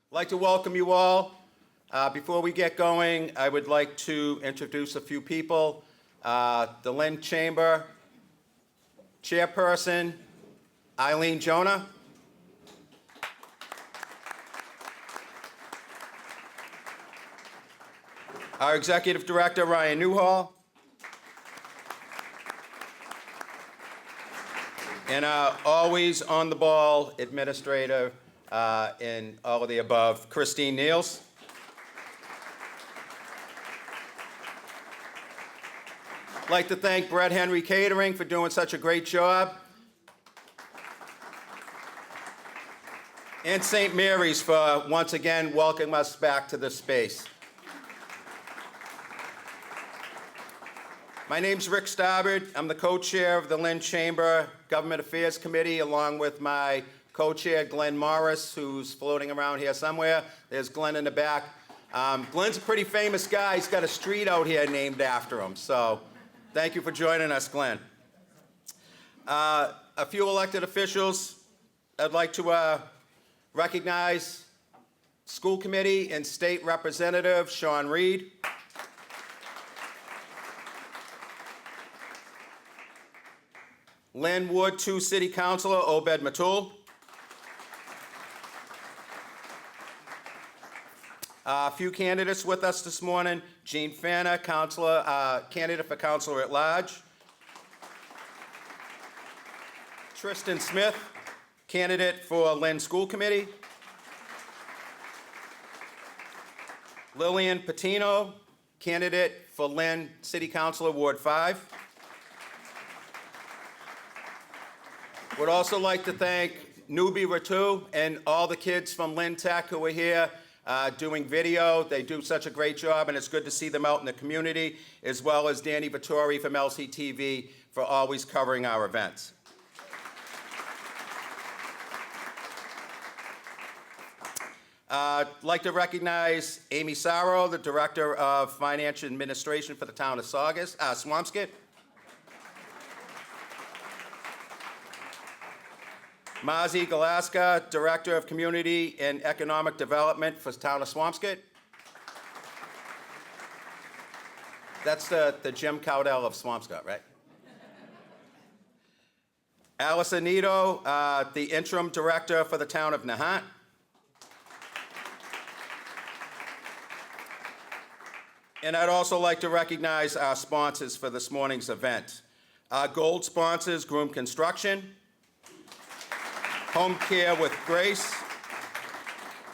I'd like to welcome you all. Before we get going, I would like to introduce a few people. The Lynn Chamber Chairperson, Eileen Jonah. Our Executive Director, Ryan Newhall. And our always on the ball administrator and all of the above, Christine Niels. I'd like to thank Brett Henry Catering for doing such a great job. And St. Mary's for once again welcoming us back to this space. My name's Rick Stobbard. I'm the co-chair of the Lynn Chamber Government Affairs Committee, along with my co-chair, Glenn Morris, who's floating around here somewhere. There's Glenn in the back. Glenn's a pretty famous guy. He's got a street out here named after him. So thank you for joining us, Glenn. A few elected officials. I'd like to recognize School Committee and State Representative Sean Reed. Lynn Ward 2 City Councilor Obed Matul. A few candidates with us this morning. Jean Fanna, candidate for Councilor at Large. Tristan Smith, candidate for Lynn School Committee. Lillian Patino, candidate for Lynn City Councilor Ward 5. Would also like to thank Nubi Ratu and all the kids from Lynn Tech who are here doing video. They do such a great job, and it's good to see them out in the community, as well as Danny Vittori from LCTV for always covering our events. I'd like to recognize Amy Sarro, the Director of Financial Administration for the town of Swampscott. Mazi Galaska, Director of Community and Economic Development for the town of Swampscott. That's the Jim Cowdell of Swampscott, right? Alice Anito, the Interim Director for the town of Nahant. And I'd also like to recognize our sponsors for this morning's event. Our gold sponsors, Groom Construction, Home Care with Grace,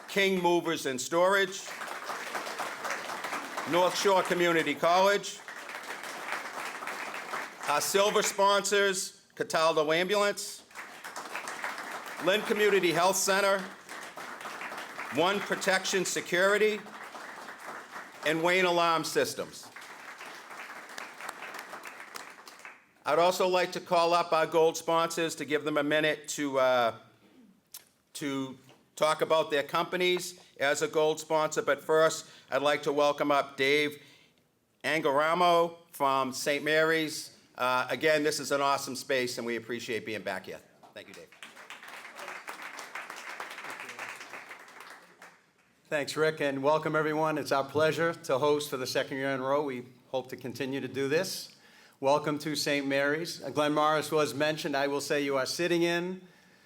King Movers and Storage, North Shore Community College. Our silver sponsors, Cataldo Ambulance, Lynn Community Health Center, One Protection Security, and Wayne Alarm Systems. I'd also like to call up our gold sponsors to give them a minute to talk about their companies as a gold sponsor. But first, I'd like to welcome up Dave Angaramo from St. Mary's. Again, this is an awesome space, and we appreciate being back here. Thank you, Dave. Thanks, Rick, and welcome, everyone. It's our pleasure to host for the second year in a row. We hope to continue to do this. Welcome to St. Mary's. Glenn Morris was mentioned. I will say you are sitting in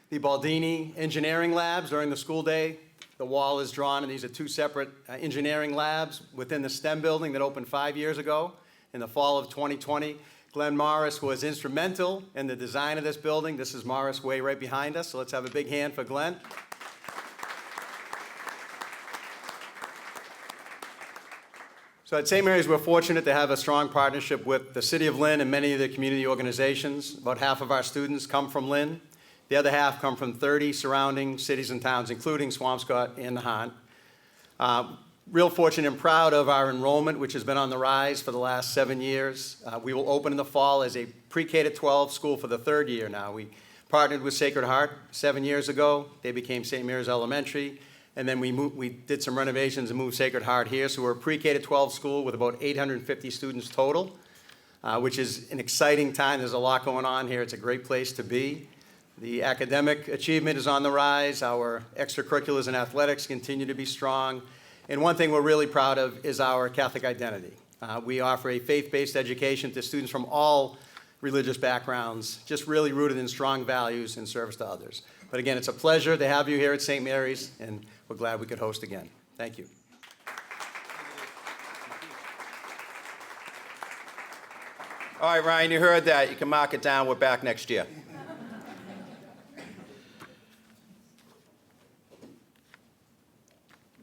the Baldini Engineering Labs during the school day. The wall is drawn, and these are two separate engineering labs within the STEM building that opened 5 years ago in the fall of 2020. Glenn Morris was instrumental in the design of this building. This is Morris Way right behind us, so let's have a big hand for Glenn. So at St. Mary's, we're fortunate to have a strong partnership with the City of Lynn and many of the community organizations. About half of our students come from Lynn. The other half come from 30 surrounding cities and towns, including Swampscott and Nahant. Real fortunate and proud of our enrollment, which has been on the rise for the last 7 years. We will open in the fall as a pre-K to 12 school for the third year now. We partnered with Sacred Heart 7 years ago. They became St. Mary's Elementary. And then we did some renovations and moved Sacred Heart here. So we're a pre-K to 12 school with about 850 students total, which is an exciting time. There's a lot going on here. It's a great place to be. The academic achievement is on the rise. Our extracurriculars and athletics continue to be strong. And one thing we're really proud of is our Catholic identity. We offer a faith-based education to students from all religious backgrounds, just really rooted in strong values and service to others. But again, it's a pleasure to have you here at St. Mary's, and we're glad we could host again. Thank you. All right, Ryan, you heard that. You can mark it down. We're back next year.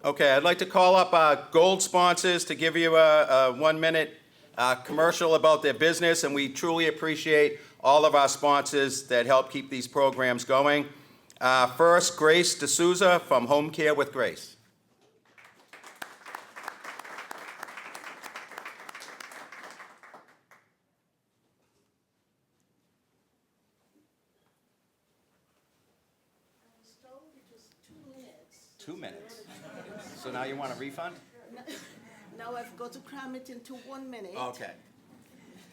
Okay, I'd like to call up our gold sponsors to give you a 1-minute commercial about their business, and we truly appreciate all of our sponsors that help keep these programs going. First, Grace D'Souza from Home Care with Grace. I was told it was 2 minutes. 2 minutes. So now you want a refund? Now I've got to cram it into 1 minute. Okay.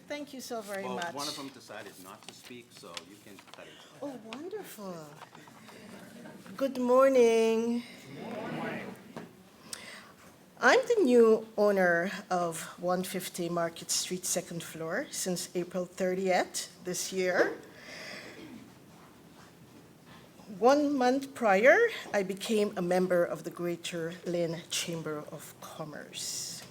Thank you so very Well, much. one of them decided not to speak, so you can cut it. Oh, wonderful. Good morning. I'm the new owner of 150 Market Street, second floor, since April 30th this year. 1 month prior, I became a member of the Greater Lynn Chamber of Commerce.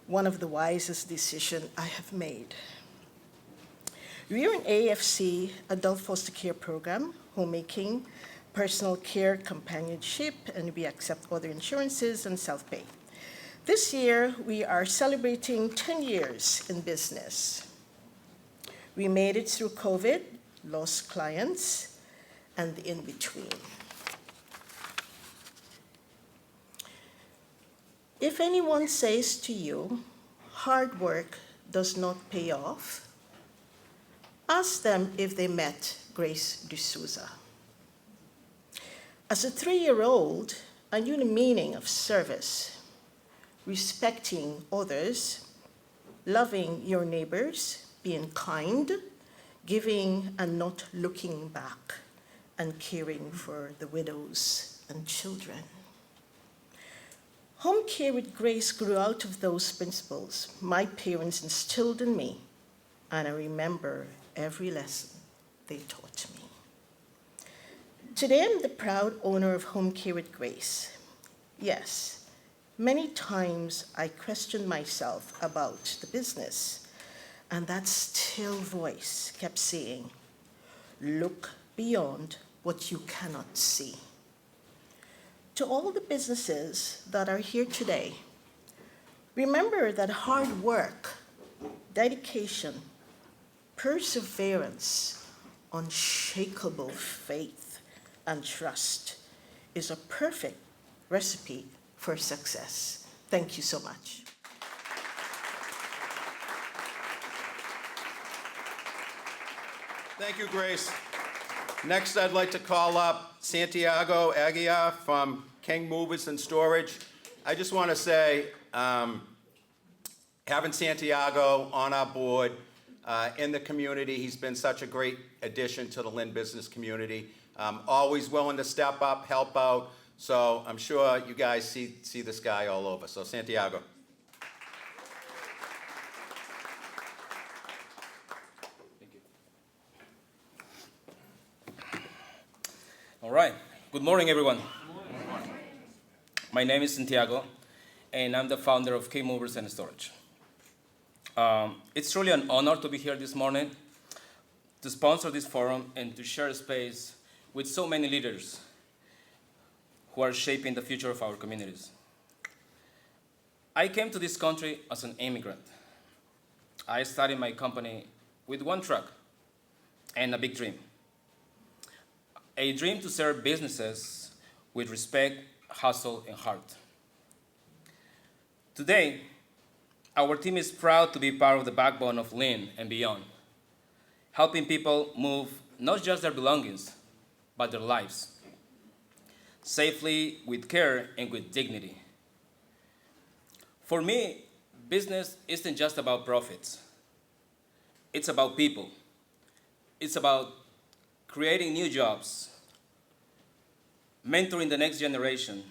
One of the wisest decisions I have made. We are an AFC adult foster care program, homemaking, personal care, companionship, and we accept other insurances and self-pay. This year, we are celebrating 10 years in business. We made it through COVID, lost clients, and the in-between. If anyone says to you, hard work does not pay off, ask them if they met Grace D'Souza. As a 3-year-old, I knew the meaning of service, respecting others, loving your neighbors, being kind, giving and not looking back, and caring for the widows and children. Home Care with Grace grew out of those principles my parents instilled in me, and I remember every lesson they taught me. Today, I'm the proud owner of Home Care with Grace. Yes, many times I questioned myself about the business, and that still voice kept saying, look beyond what you cannot see. To all the businesses that are here today, remember that hard work, dedication, perseverance, unshakable faith, and trust is a perfect recipe for success. Thank you so much. Thank you, Grace. Next, I'd like to call up Santiago Aguiar from King Movers and Storage. I just want to say, having Santiago on our board in the community, he's been such a great addition to the Lynn business community. Always willing to step up, help out. So I'm sure you guys see this guy all over. So Santiago. All right. Good morning, everyone. My name is Santiago, and I'm the founder of K Movers and Storage. It's truly an honor to be here this morning to sponsor this forum and to share space with so many leaders who are shaping the future of our communities. I came to this country as an immigrant. I started my company with one truck and a big dream. A dream to serve businesses with respect, hustle, and heart. Today, our team is proud to be part of the backbone of Lynn and beyond, helping people move not just their belongings, but their lives, safely, with care, and with dignity. For me, business isn't just about profits. It's about people. It's about creating new jobs, mentoring the next generation,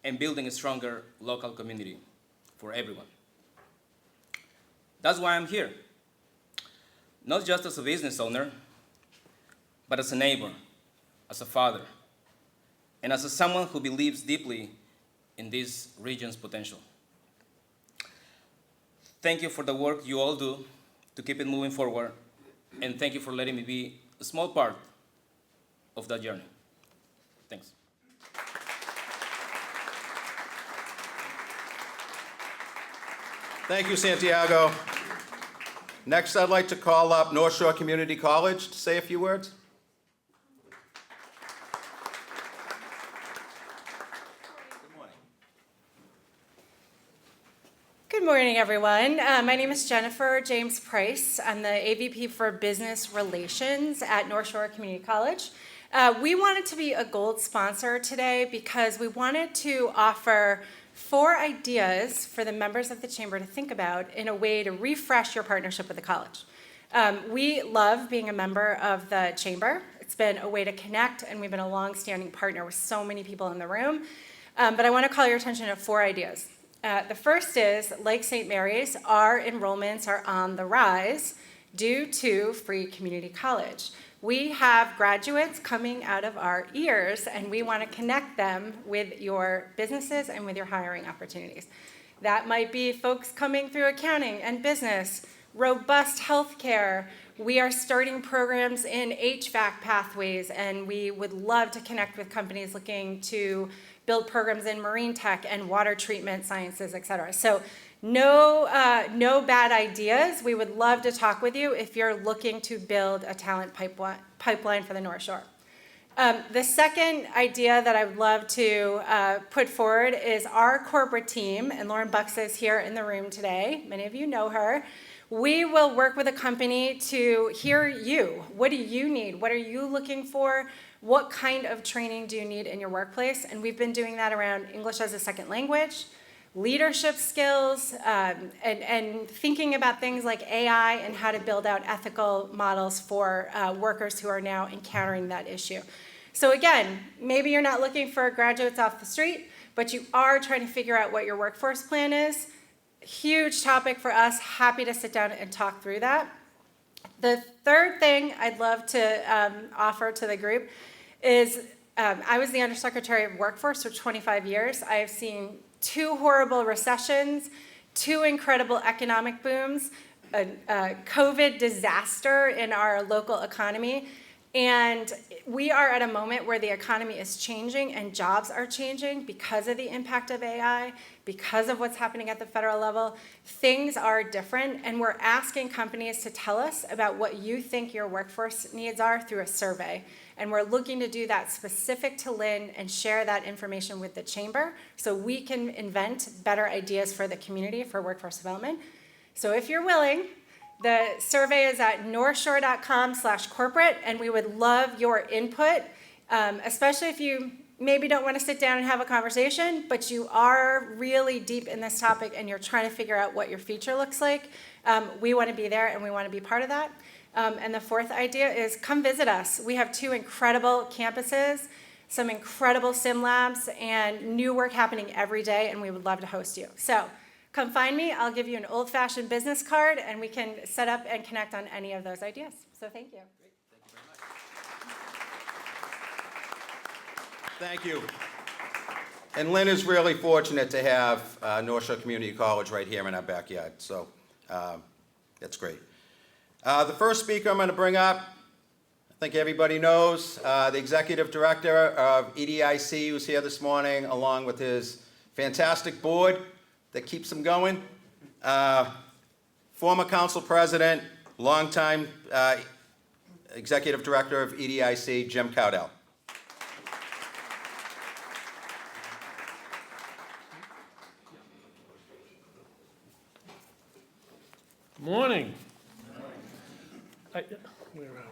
and building a stronger local community for everyone. That's why I'm here. Not just as a business owner, but as a neighbor, as a father, and as someone who believes deeply in this region's potential. Thank you for the work you all do to keep it moving forward, and thank you for letting me be a small part of that journey. Thanks. Thank you, Santiago. Next, I'd like to call up North Shore Community College to say a few words. Good morning, everyone. My name is Jennifer James Price. I'm the AVP for Business Relations at North Shore Community College. We wanted to be a gold sponsor today because we wanted to offer 4 ideas for the members of the Chamber to think about in a way to refresh your partnership with the college. We love being a member of the Chamber. It's been a way to connect, and we've been a long-standing partner with so many people in the room. But I want to call your attention to 4 ideas. The first is, like St. Mary's, our enrollments are on the rise due to free community college. We have graduates coming out of our ears, and we want to connect them with your businesses and with your hiring opportunities. That might be folks coming through accounting and business, robust healthcare. We are starting programs in HVAC pathways, and we would love to connect with companies looking to build programs in marine tech and water treatment sciences, et cetera. So no bad ideas. We would love to talk with you if you're looking to build a talent pipeline for the North Shore. The second idea that I would love to put forward is our corporate team, and Lauren Bucks is here in the room today. Many of you know her. We will work with a company to hear you. What do you need? What are you looking for? What kind of training do you need in your workplace? And we've been doing that around English as a second language, leadership skills, and thinking about things like AI and how to build out ethical models for workers who are now encountering that issue. So again, maybe you're not looking for graduates off the street, but you are trying to figure out what your workforce plan is. Huge topic for us. Happy to sit down and talk through that. The third thing I'd love to offer to the group is I was the Undersecretary of Workforce for 25 years. I have seen 2 horrible recessions, 2 incredible economic booms, a COVID disaster in our local economy. And we are at a moment where the economy is changing and jobs are changing because of the impact of AI, because of what's happening at the federal level. Things are different, and we're asking companies to tell us about what you think your workforce needs are through a survey. And we're looking to do that specific to Lynn and share that information with the Chamber so we can invent better ideas for the community for workforce development. So if you're willing, the survey is at northshore.com/corporate, and we would love your input, especially if you maybe don't want to sit down and have a conversation, but you are really deep in this topic and you're trying to figure out what your future looks like. We want to be there and we want to be part of that. And the fourth idea is come visit us. We have 2 incredible campuses, some incredible sim labs, and new work happening every day, and we would love to host you. So come find me. I'll give you an old-fashioned business card, and we can set up and connect on any of those ideas. So thank you. Great. Thank you very much. Thank you. And Lynn is really fortunate to have North Shore Community College right here in our backyard, so that's great. The first speaker I'm going to bring up, I think everybody knows, the Executive Director of EDIC, who's here this morning, along with his fantastic board that keeps him going. Former Council President, longtime Executive Director of EDIC, Jim Cowdell. Morning. Where are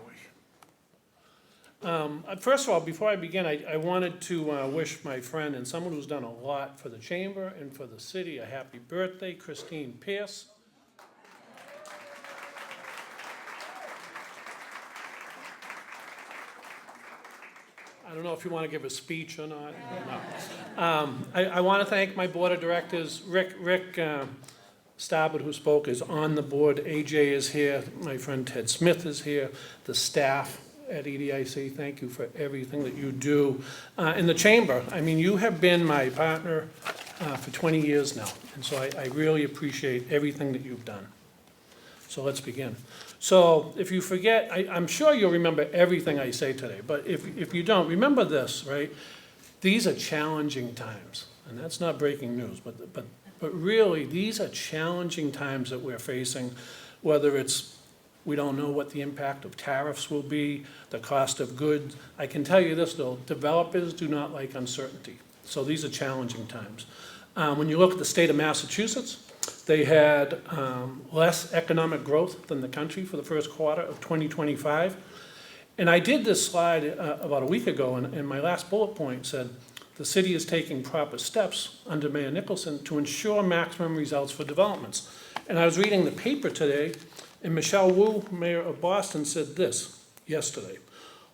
we? First of all, before I begin, I wanted to wish my friend and someone who's done a lot for the Chamber and for the city a happy birthday, Christine Pierce. I don't know if you want to give a speech or not. No. I want to thank my board of directors. Rick Starboard, who spoke, is on the board. AJ is here. My friend Ted Smith is here. The staff at EDIC, thank you for everything that you do. In the chamber, I mean, you have been my partner for 20 years now, and so I really appreciate everything that you've done. So let's begin. So if you forget, I'm sure you'll remember everything I say today, but if you don't, remember this, right? These are challenging times, and that's not breaking news, but really, these are challenging times that we're facing, whether it's we don't know what the impact of tariffs will be, the cost of goods. I can tell you this, though, developers do not like uncertainty. So these are challenging times. When you look at the state of Massachusetts, they had less economic growth than the country for the first quarter of 2025. And I did this slide about a week ago, and my last bullet point said, the city is taking proper steps under Mayor Nicholson to ensure maximum results for developments. And I was reading the paper today, and Michelle Wu, Mayor of Boston, said this yesterday.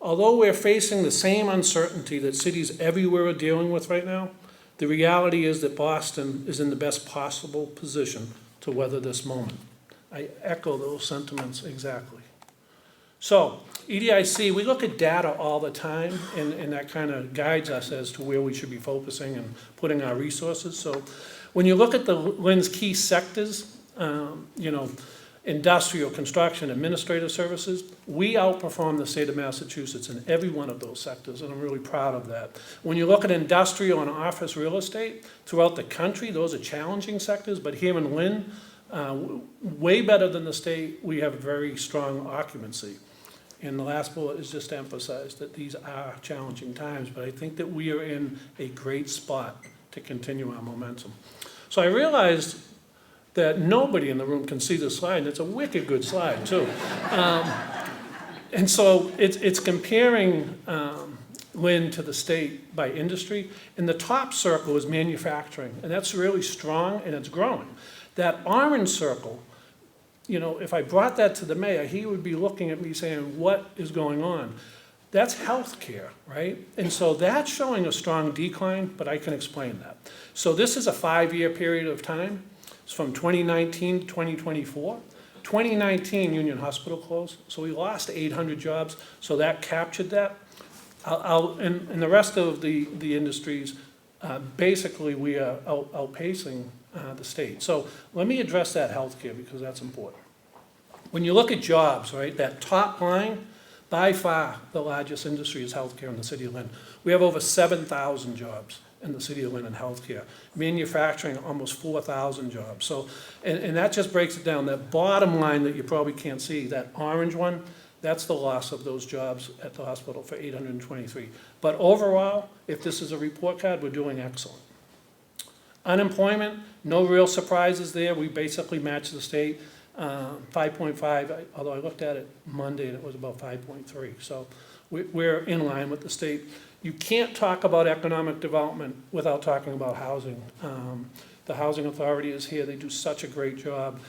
Although we're facing the same uncertainty that cities everywhere are dealing with right now, the reality is that Boston is in the best possible position to weather this moment. I echo those sentiments exactly. So, EDIC, we look at data all the time, and that kind of guides us as to where we should be focusing and putting our resources. So, when you look at the Lynn's key sectors, industrial, construction, administrative services, we outperform the state of Massachusetts in every one of those sectors, and I'm really proud of that. When you look at industrial and office real estate throughout the country, those are challenging sectors, but here in Lynn, way better than the state, we have very strong occupancy. And the last bullet is just to emphasize that these are challenging times, but I think that we are in a great spot to continue our momentum. So I realized that nobody in the room can see this slide, and it's a wicked good slide, too. And so it's comparing Lynn to the state by industry, and the top circle is manufacturing, and that's really strong, and it's growing. That orange circle, if I brought that to the mayor, he would be looking at me saying, what is going on? That's healthcare, right? And so that's showing a strong decline, but I can explain that. So this is a 5-year period of time. It's from 2019 to 2024. 2019, Union Hospital closed, so we lost 800 jobs, so that captured that. And the rest of the industries, basically we are outpacing the state. So let me address that healthcare because that's important. When you look at jobs, right, that top line, by far the largest industry is healthcare in the city of Lynn. We have over 7,000 jobs in the city of Lynn in healthcare. Manufacturing, almost 4,000 jobs. So, and that just breaks it down. That bottom line that you probably can't see, that orange one, that's the loss of those jobs at the hospital for 823. But overall, if this is a report card, we're doing excellent. Unemployment, no real surprises there. We basically match the state, 5.5, although I looked at it Monday and it was about 5.3. So we're in line with the state. You can't talk about economic development without talking about housing. The Housing Authority is here. They do such a great job.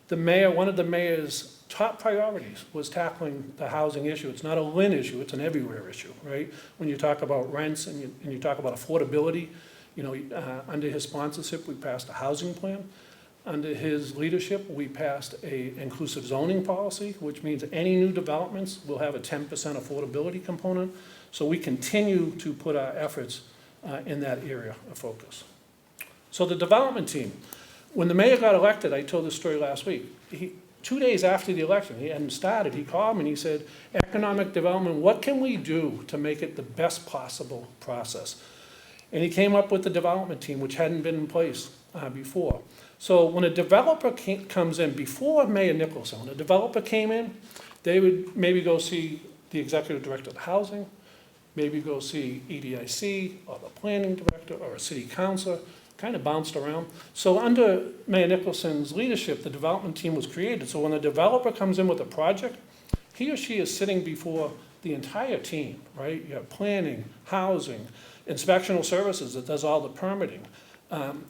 The mayor, one of the mayor's top priorities was tackling the housing issue. It's not a Lynn issue, it's an everywhere issue, right? When you talk about rents and you talk about affordability, under his sponsorship, we passed a housing plan. Under his leadership, we passed an inclusive zoning policy, which means any new developments will have a 10% affordability component. So we continue to put our efforts in that area of focus. So the development team, when the mayor got elected, I told this story last week, 2 days after the election, he hadn't started, he called me and he said, economic development, what can we do to make it the best possible process? And he came up with the development team, which hadn't been in place before. So when a developer comes in, before Mayor Nicholson, when a developer came in, they would maybe go see the executive director of housing, maybe go see EDIC or the planning director or a city councilor, kind of bounced around. So under Mayor Nicholson's leadership, the development team was created. So when a developer comes in with a project, he or she is sitting before the entire team, right? You have planning, housing, inspectional services that does all the permitting,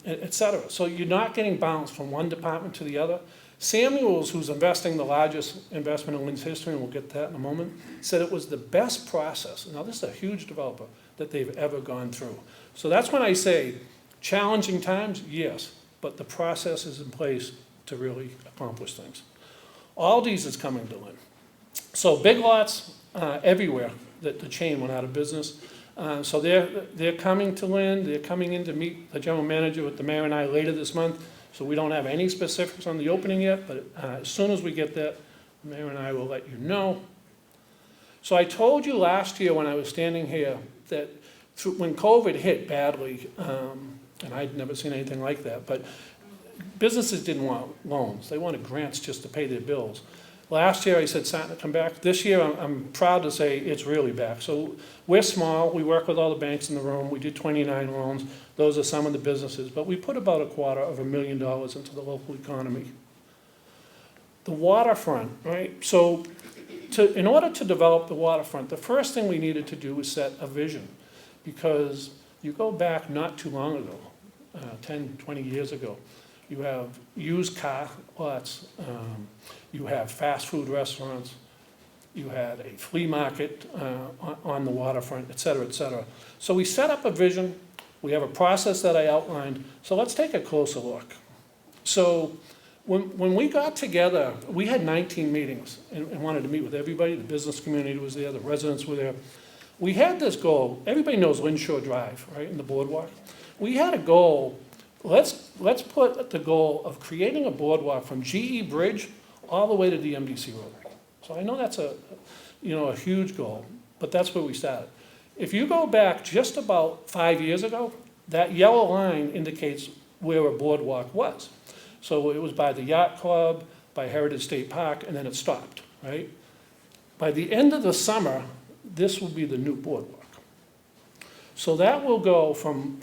et cetera. So you're not getting bounced from one department to the other. Samuels, who's investing the largest investment in Lynn's history, and we'll get to that in a moment, said it was the best process. Now, this is a huge developer that they've ever gone through. So that's when I say, challenging times, yes, but the process is in place to really accomplish things. Aldi's is coming to Lynn. So Big Lots everywhere, that the chain went out of business. So they're coming to Lynn. They're coming in to meet the general manager with the mayor and I later this month. So we don't have any specifics on the opening yet, but as soon as we get that, the mayor and I will let you know. So I told you last year when I was standing here that when COVID hit badly, and I'd never seen anything like that, but businesses didn't want loans. They wanted grants just to pay their bills. Last year I said starting to come back. This year I'm proud to say it's really back. So we're small. We work with all the banks in the room. We did 29 loans. Those are some of the businesses. But we put about $250,000 into the local economy. The waterfront, right? So in order to develop the waterfront, the first thing we needed to do was set a vision. Because you go back not too long ago, 10, 20 years ago, you have used car lots, you have fast food restaurants, you had a flea market on the waterfront, et cetera, et cetera. So we set up a vision, we have a process that I outlined, so let's take a closer look. So when we got together, we had 19 meetings and wanted to meet with everybody, the business community was there, the residents were there. We had this goal, everybody knows Lynn Shore Drive, right, in the boardwalk. We had a goal, let's put the goal of creating a boardwalk from GE Bridge all the way to the MDC Road. So I know that's a huge goal, but that's where we started. If you go back just about 5 years ago, that yellow line indicates where a boardwalk was. So it was by the yacht club, by Heritage State Park, and then it stopped, right? By the end of the summer, this will be the new boardwalk. So that will go from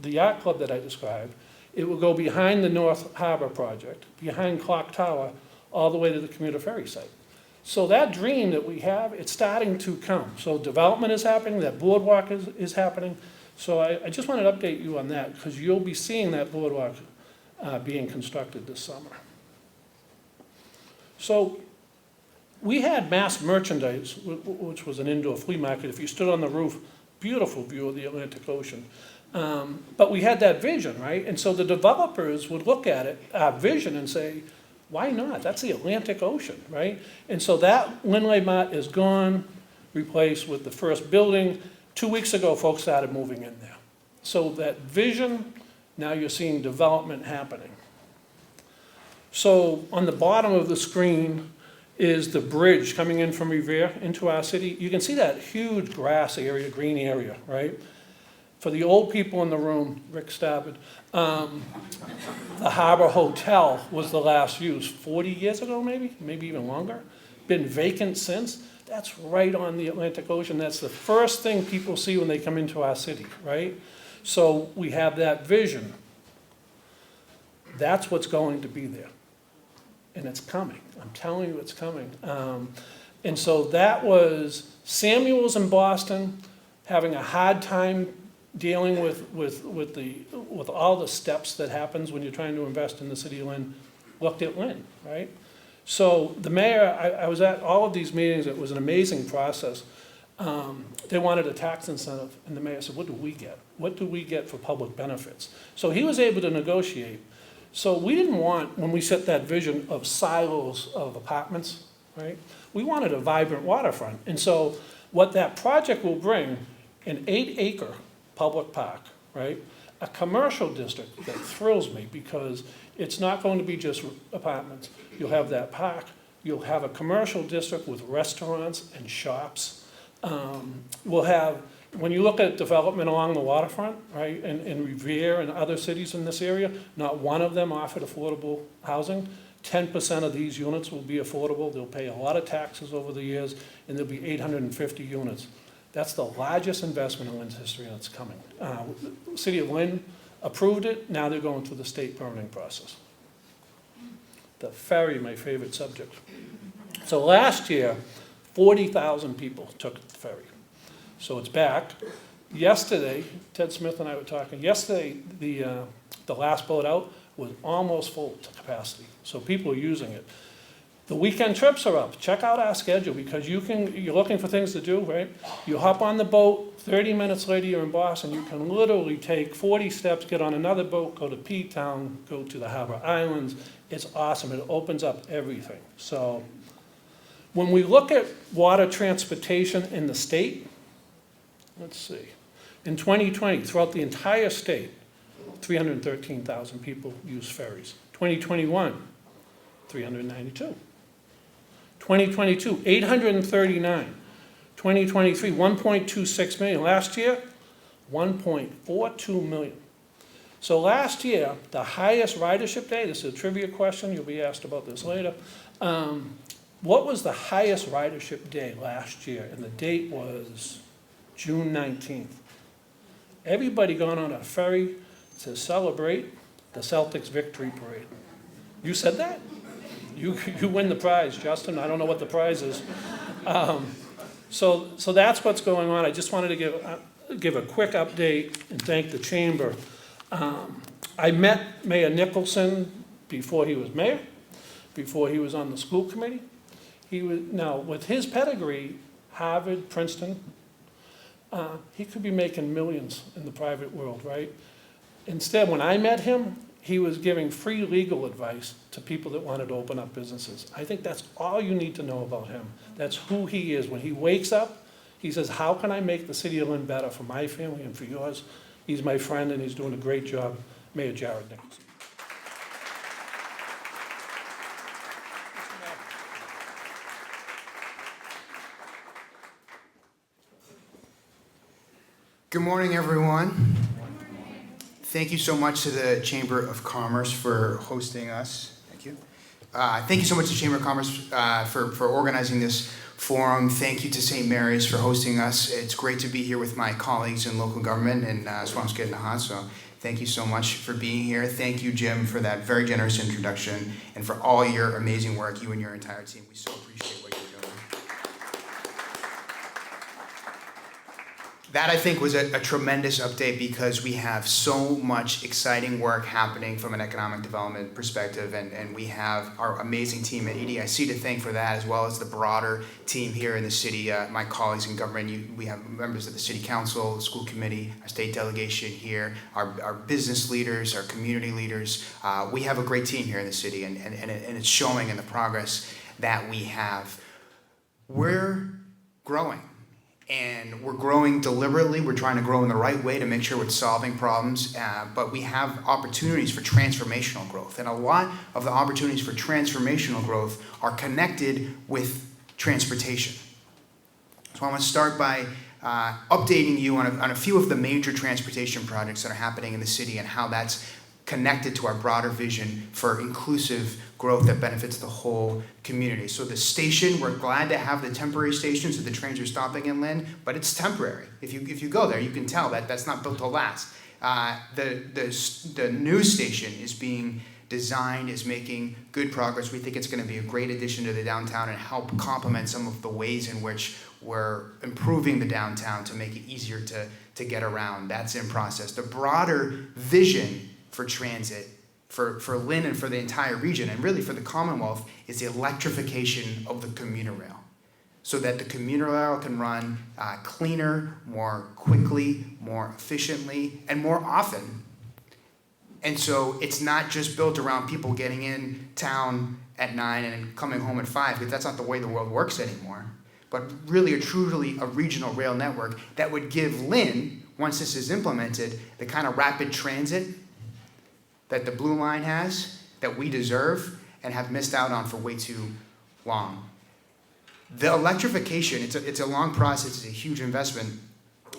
the yacht club that I described, it will go behind the North Harbor project, behind Clock Tower, all the way to the commuter ferry site. So that dream that we have, it's starting to come. So development is happening, that boardwalk is happening. So I just wanted to update you on that because you'll be seeing that boardwalk being constructed this summer. So we had mass merchandise, which was an indoor flea market. If you stood on the roof, beautiful view of the Atlantic Ocean. But we had that vision, right? And so the developers would look at it, our vision, and say, why not? That's the Atlantic Ocean, right? And so that Lynn Mart is gone, replaced with the first building. 2 weeks ago, folks started moving in there. So that vision, now you're seeing development happening. So on the bottom of the screen is the bridge coming in from Revere into our city. You can see that huge grass area, green area, right? For the old people in the room, Rick Stabbard, the Harbor Hotel was the last use 40 years ago, maybe even longer. Been vacant since. That's right on the Atlantic Ocean. That's the first thing people see when they come into our city, right? So we have that vision. That's what's going to be there. And it's coming. I'm telling you it's coming. And so that was Samuels in Boston having a hard time dealing with all the steps that happens when you're trying to invest in the city of Lynn, looked at Lynn, right? So the mayor, I was at all of these meetings, it was an amazing process. They wanted a tax incentive, and the mayor said, what do we get? What do we get for public benefits? So he was able to negotiate. So we didn't want, when we set that vision of silos of apartments, right? We wanted a vibrant waterfront. And so what that project will bring, an 8-acre public park, right? A commercial district that thrills me because it's not going to be just apartments. You'll have that park, you'll have a commercial district with restaurants and shops. We'll have, when you look at development along the waterfront, right, in Revere and other cities in this area, not one of them offered affordable housing. 10% of these units will be affordable. They'll pay a lot of taxes over the years, and there'll be 850 units. That's the largest investment in Lynn's history, and it's coming. The City of Lynn approved it. Now they're going through the state permitting process. The ferry, my favorite subject. So last year, 40,000 people took the ferry. So it's back. Yesterday, Ted Smith and I were talking, yesterday, the last boat out, was almost full to capacity. So people are using it. The weekend trips are up. Check out our schedule because you're looking for things to do, right? You hop on the boat, 30 minutes later you're in Boston. You can literally take 40 steps, get on another boat, go to P-Town, go to the Harbor Islands. It's awesome. It opens up everything. So when we look at water transportation in the state, let's see. In 2020, throughout the entire state, 313,000 people use ferries. 2021, 392. 2022, 839. 2023, 1.26 million. Last year, 1.42 million. So last year, the highest ridership day, this is a trivia question, you'll be asked about this later. What was the highest ridership day last year? And the date was June 19th. Everybody gone on a ferry to celebrate the Celtics victory parade. You said that? You win the prize, Justin. I don't know what the prize is. So that's what's going on. I just wanted to give a quick update and thank the chamber. I met Mayor Nicholson before he was mayor, before he was on the school committee. Now, with his pedigree, Harvard, Princeton, he could be making millions in the private world, right? Instead, when I met him, he was giving free legal advice to people that wanted to open up businesses. I think that's all you need to know about him. That's who he is. When he wakes up, he says, how can I make the city of Lynn better for my family and for yours? He's my friend and he's doing a great job. Mayor Jared Nicholson. Good morning, everyone. Thank you so much to the Chamber of Commerce for hosting us. Thank you. Thank you so much to the Chamber of Commerce for organizing this forum. Thank you to St. Mary's for hosting us. It's great to be here with my colleagues in local government in Swampscott and Nahant. So thank you so much for being here. Thank you, Jim, for that very generous introduction and for all your amazing work, you and your entire team. We so appreciate what you're doing. That, I think, was a tremendous update because we have so much exciting work happening from an economic development perspective, and we have our amazing team at EDIC to thank for that, as well as the broader team here in the city, my colleagues in government. We have members of the city council, the school committee, our state delegation here, our business leaders, our community leaders. We have a great team here in the city, and it's showing in the progress that we have. We're growing. And we're growing deliberately. We're trying to grow in the right way to make sure we're solving problems, but we have opportunities for transformational growth. And a lot of the opportunities for transformational growth are connected with transportation. So I want to start by updating you on a few of the major transportation projects that are happening in the city and how that's connected to our broader vision for inclusive growth that benefits the whole community. So the station, we're glad to have the temporary station so the trains are stopping in Lynn, but it's temporary. If you go there, you can tell that that's not built to last. The new station is being designed, is making good progress. We think it's going to be a great addition to the downtown and help complement some of the ways in which we're improving the downtown to make it easier to get around. That's in process. The broader vision for transit for Lynn and for the entire region, and really for the Commonwealth, is the electrification of the commuter rail, so that the commuter rail can run cleaner, more quickly, more efficiently, and more often. And so it's not just built around people getting in town at 9 and coming home at 5, because that's not the way the world works anymore, but really truly a regional rail network that would give Lynn, once this is implemented, the kind of rapid transit that the Blue Line has, that we deserve and have missed out on for way too long. The electrification, it's a long process, it's a huge investment,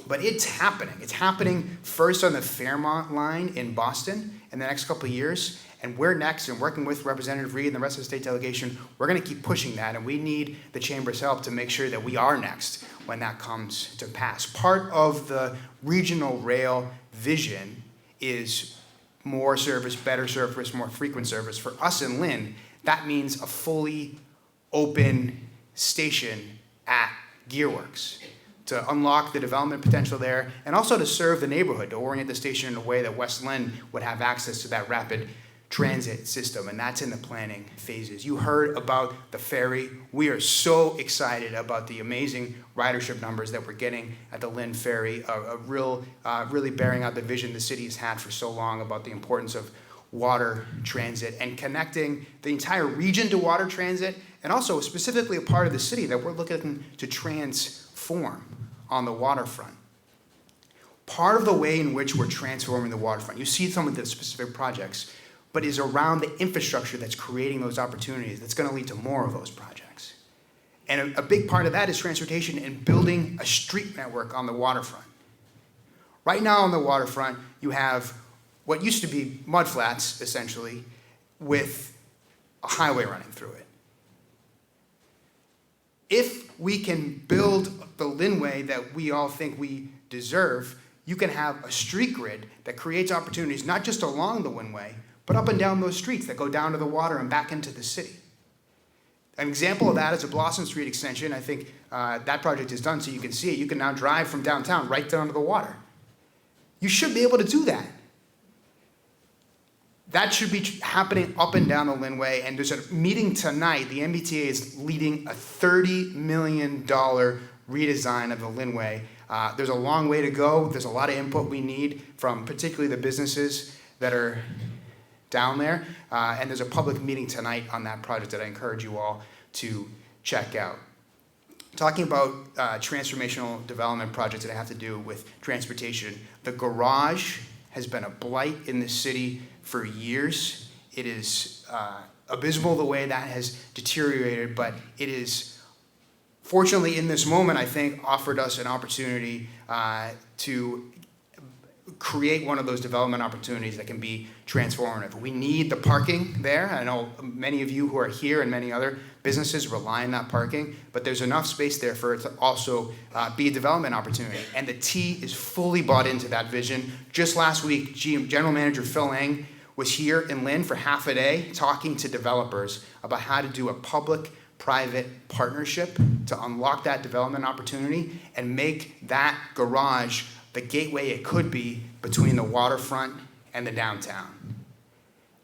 but it's happening. It's happening first on the Fairmont line in Boston in the next couple of years, and we're next, and working with Representative Reed and the rest of the state delegation, we're gonna keep pushing that, and we need the Chamber's help to make sure that we are next when that comes to pass. Part of the regional rail vision is more service, better service, more frequent service. For us in Lynn, that means a fully open station at Gearworks to unlock the development potential there, and also to serve the neighborhood, to orient the station in a way that West Lynn would have access to that rapid transit system, and that's in the planning phases. You heard about the ferry. We are so excited about the amazing ridership numbers that we're getting at the Lynn Ferry, really bearing out the vision the city has had for so long about the importance of water transit and connecting the entire region to water transit, and also specifically a part of the city that we're looking to transform on the waterfront. Part of the way in which we're transforming the waterfront, you see some of the specific projects, but is around the infrastructure that's creating those opportunities that's going to lead to more of those projects. And a big part of that is transportation and building a street network on the waterfront. Right now on the waterfront, you have what used to be mudflats, essentially, with a highway running through it. If we can build the Lynnway that we all think we deserve, you can have a street grid that creates opportunities not just along the Lynnway, but up and down those streets that go down to the water and back into the city. An example of that is a Blossom Street extension. I think that project is done so you can see it. You can now drive from downtown right down to the water. You should be able to do that. That should be happening up and down the Lynnway, and there's a meeting tonight. The MBTA is leading a $30 million redesign of the Lynnway. There's a long way to go. There's a lot of input we need from particularly the businesses that are down there, and there's a public meeting tonight on that project that I encourage you all to check out. Talking about transformational development projects that have to do with transportation, the garage has been a blight in the city for years. It is abysmal the way that has deteriorated, but it is fortunately in this moment, I think, offered us an opportunity to create one of those development opportunities that can be transformative. We need the parking there. I know many of you who are here and many other businesses rely on that parking, but there's enough space there for it to also be a development opportunity. And the T is fully bought into that vision. Just last week, General Manager Phil Lang was here in Lynn for half a day talking to developers about how to do a public-private partnership to unlock that development opportunity and make that garage the gateway it could be between the waterfront and the downtown.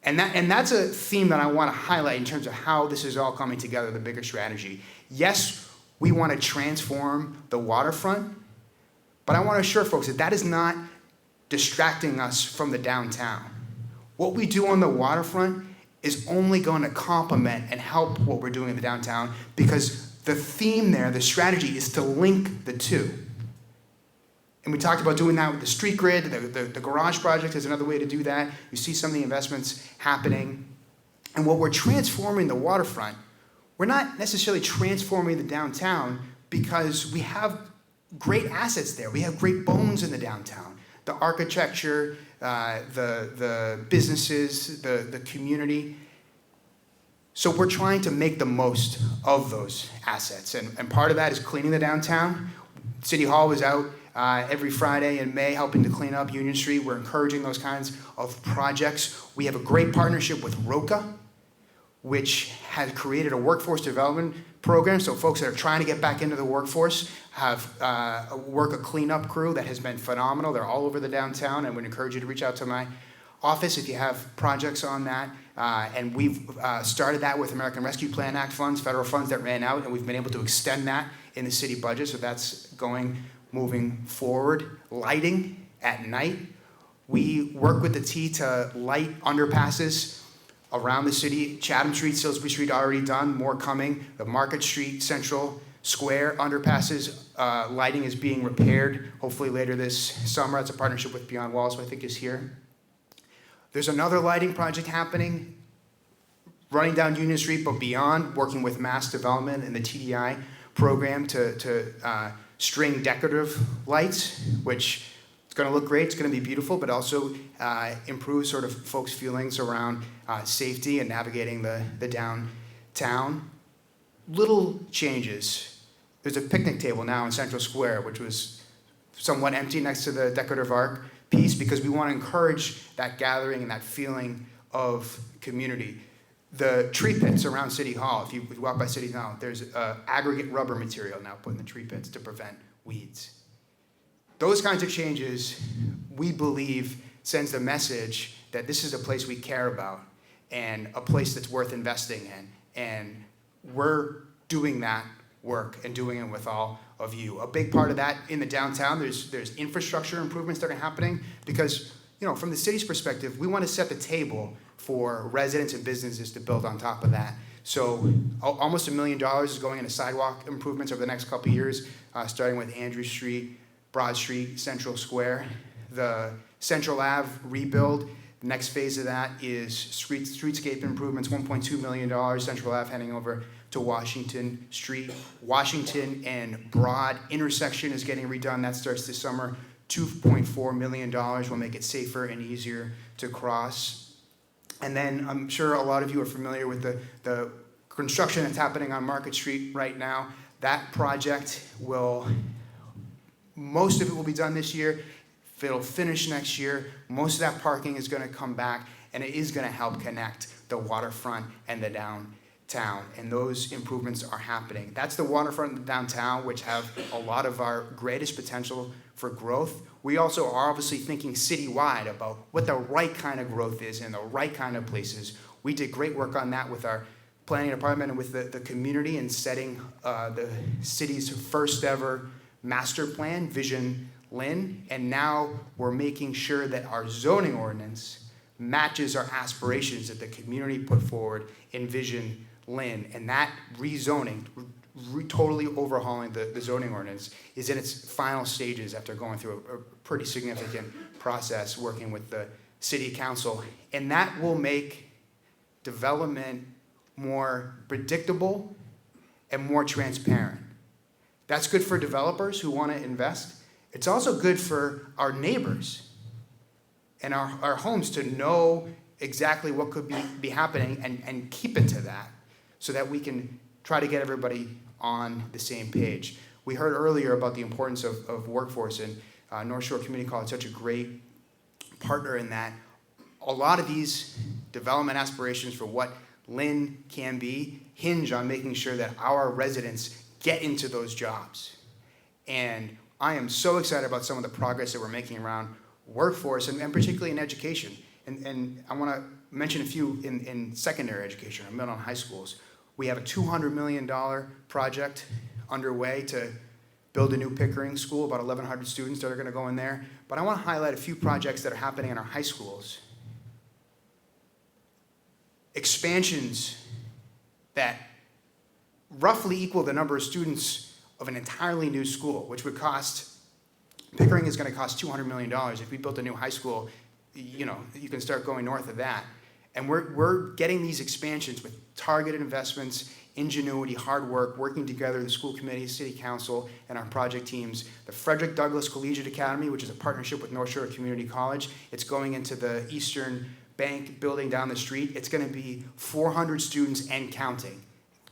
And that's a theme that I want to highlight in terms of how this is all coming together, the bigger strategy. Yes, we want to transform the waterfront, but I want to assure folks that that is not distracting us from the downtown. What we do on the waterfront is only going to complement and help what we're doing in the downtown, because the theme there, the strategy, is to link the two. And we talked about doing that with the street grid. The garage project is another way to do that. You see some of the investments happening. And what we're transforming the waterfront, we're not necessarily transforming the downtown because we have great assets there. We have great bones in the downtown. The architecture, the businesses, the community. So we're trying to make the most of those assets. And part of that is cleaning the downtown. City Hall was out every Friday in May helping to clean up Union Street. We're encouraging those kinds of projects. We have a great partnership with ROCA, which has created a workforce development program. So folks that are trying to get back into the workforce have a cleanup crew that has been phenomenal. They're all over the downtown, and would encourage you to reach out to my office if you have projects on that. And we've started that with American Rescue Plan Act funds, federal funds that ran out, and we've been able to extend that in the city budget. So that's moving forward. Lighting at night. We work with the T to light underpasses around the city. Chatham Street, Salisbury Street already done, more coming. The Market Street, Central Square underpasses, lighting is being repaired, hopefully later this summer. It's a partnership with Beyond Walls, who I think is here. There's another lighting project happening, running down Union Street, but beyond, working with Mass Development and the TDI program to string decorative lights, which is going to look great, it's going to be beautiful, but also improve sort of folks' feelings around safety and navigating the downtown. Little changes. There's a picnic table now in Central Square, which was somewhat empty next to the decorative arc piece, because we want to encourage that gathering and that feeling of community. The tree pits around City Hall, if you walk by City Hall, there's aggregate rubber material now put in the tree pits to prevent weeds. Those kinds of changes, we believe, sends the message that this is a place we care about. and a place that's worth investing in. And we're doing that work and doing it with all of you. A big part of that in the downtown, there's infrastructure improvements that are happening because, from the city's perspective, we want to set the table for residents and businesses to build on top of that. So almost $1 million is going into sidewalk improvements over the next couple of years, starting with Andrew Street, Broad Street, Central Square. The Central Ave rebuild, the next phase of that is streetscape improvements, $1.2 million, Central Ave heading over to Washington Street. Washington and Broad intersection is getting redone. That starts this summer. $2.4 million will make it safer and easier to cross. And then I'm sure a lot of you are familiar with the construction that's happening on Market Street right now. That project most of it will be done this year. It'll finish next year. Most of that parking is going to come back, and it is going to help connect the waterfront and the downtown. And those improvements are happening. That's the waterfront and the downtown, which have a lot of our greatest potential for growth. We also are obviously thinking citywide about what the right kind of growth is in the right kind of places. We did great work on that with our planning department and with the community in setting the city's first ever master plan, Vision Lynn, and now we're making sure that our zoning ordinance matches our aspirations that the community put forward in Vision Lynn. And that rezoning, totally overhauling the zoning ordinance, is in its final stages after going through a pretty significant process working with the city council. And that will make development more predictable and more transparent. That's good for developers who want to invest. It's also good for our neighbors and our homes to know exactly what could be happening and keep it to that so that we can try to get everybody on the same page. We heard earlier about the importance of workforce, and North Shore Community College is such a great partner in that. A lot of these development aspirations for what Lynn can be hinge on making sure that our residents get into those jobs. And I am so excited about some of the progress that we're making around workforce and particularly in education. And I want to mention a few in secondary education, or middle and high schools. We have a $200 million project underway to build a new Pickering school, about 1,100 students that are going to go in there. But I want to highlight a few projects that are happening in our high schools. Expansions that roughly equal the number of students of an entirely new school, which would cost, Pickering is going to cost $200 million. If we built a new high school, you can start going north of that. And we're getting these expansions with targeted investments, ingenuity, hard work, working together, the school committee, city council, and our project teams. The Frederick Douglass Collegiate Academy, which is a partnership with North Shore Community College, it's going into the Eastern Bank building down the street. It's going to be 400 students and counting.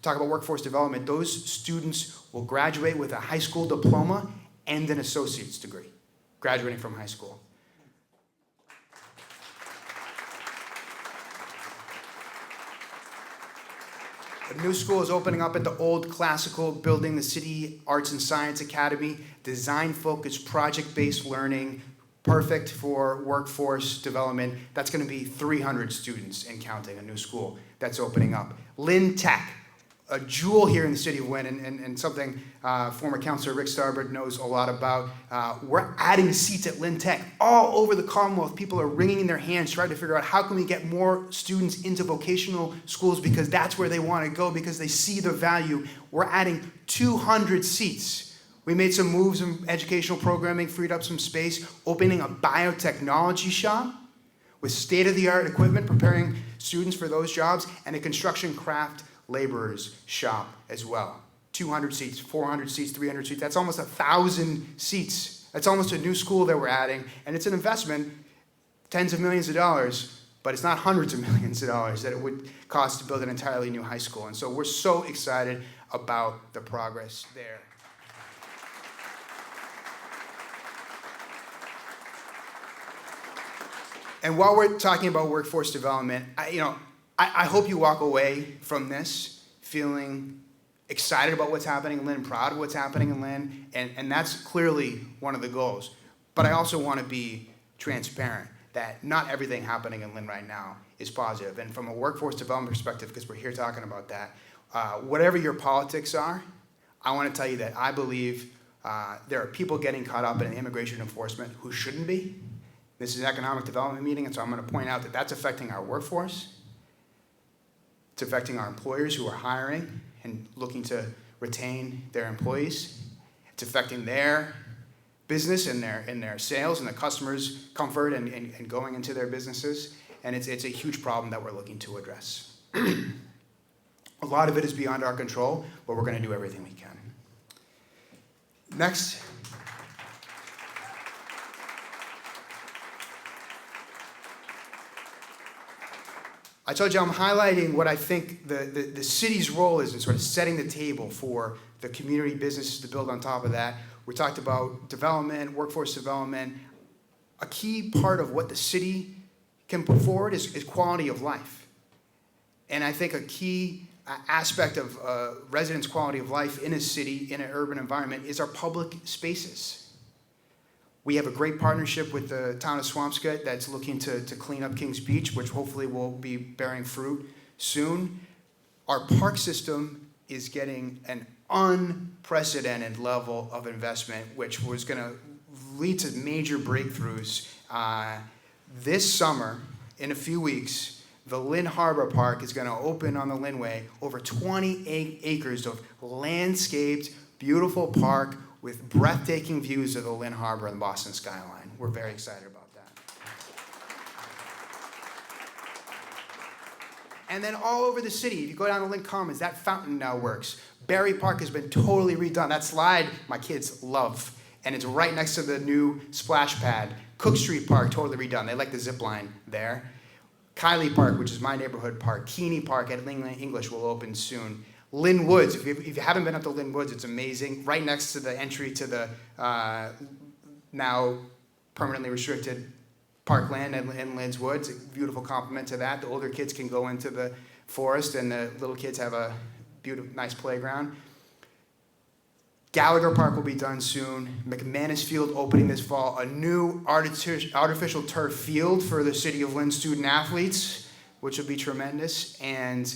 Talk about workforce development. Those students will graduate with a high school diploma and an associate's degree, graduating from high school. A new school is opening up at the old classical building, the City Arts and Science Academy, design-focused, project-based learning, perfect for workforce development. That's going to be 300 students and counting, a new school that's opening up. Lynn Tech, a jewel here in the city of Lynn, and something former Councilor Rick Starbird knows a lot about. We're adding seats at Lynn Tech all over the Commonwealth. People are wringing in their hands trying to figure out how can we get more students into vocational schools because that's where they want to go, because they see the value. We're adding 200 seats. We made some moves in educational programming, freed up some space, opening a biotechnology shop with state-of-the-art equipment, preparing students for those jobs, and a construction craft laborers shop as well. 200 seats, 400 seats, 300 seats. That's almost 1,000 seats. That's almost a new school that we're adding. And it's an investment, tens of millions of dollars, but it's not hundreds of millions of dollars that it would cost to build an entirely new high school. And so we're so excited about the progress there. And while we're talking about workforce development, I hope you walk away from this feeling excited about what's happening in Lynn, proud of what's happening in Lynn, and that's clearly one of the goals. But I also want to be transparent that not everything happening in Lynn right now is positive. And from a workforce development perspective, because we're here talking about that, whatever your politics are, I want to tell you that I believe there are people getting caught up in immigration enforcement who shouldn't be. This is an economic development meeting, and so I'm going to point out that that's affecting our workforce. It's affecting our employers who are hiring and looking to retain their employees. It's affecting their business and their sales and the customers' comfort and going into their businesses. And it's a huge problem that we're looking to address. A lot of it is beyond our control, but we're going to do everything we can. Next. I told you I'm highlighting what I think the city's role is in sort of setting the table for the community businesses to build on top of that. We talked about development, workforce development. A key part of what the city can put forward is quality of life. And I think a key aspect of residents' quality of life in a city, in an urban environment, is our public spaces. We have a great partnership with the town of Swampscott that's looking to clean up Kings Beach, which hopefully will be bearing fruit soon. Our park system is getting an unprecedented level of investment, which was going to lead to major breakthroughs. This summer, in a few weeks, the Lynn Harbor Park is going to open on the Lynnway, over 28 acres of landscaped, beautiful park with breathtaking views of the Lynn Harbor and the Boston skyline. We're very excited about that. And then all over the city, if you go down to Lynn Commons, that fountain now works. Berry Park has been totally redone. That slide, my kids love. And it's right next to the new splash pad. Cook Street Park, totally redone. They like the zip line there. Kiley Park, which is my neighborhood park. Keeney Park at Lynn English will open soon. Lynn Woods, if you haven't been up to Lynn Woods, it's amazing. Right next to the entry to the now permanently restricted parkland in Lynn's Woods. A beautiful compliment to that. The older kids can go into the forest and the little kids have a beautiful, nice playground. Gallagher Park will be done soon. McManus Field opening this fall. A new artificial turf field for the City of Lynn student athletes, which will be tremendous. And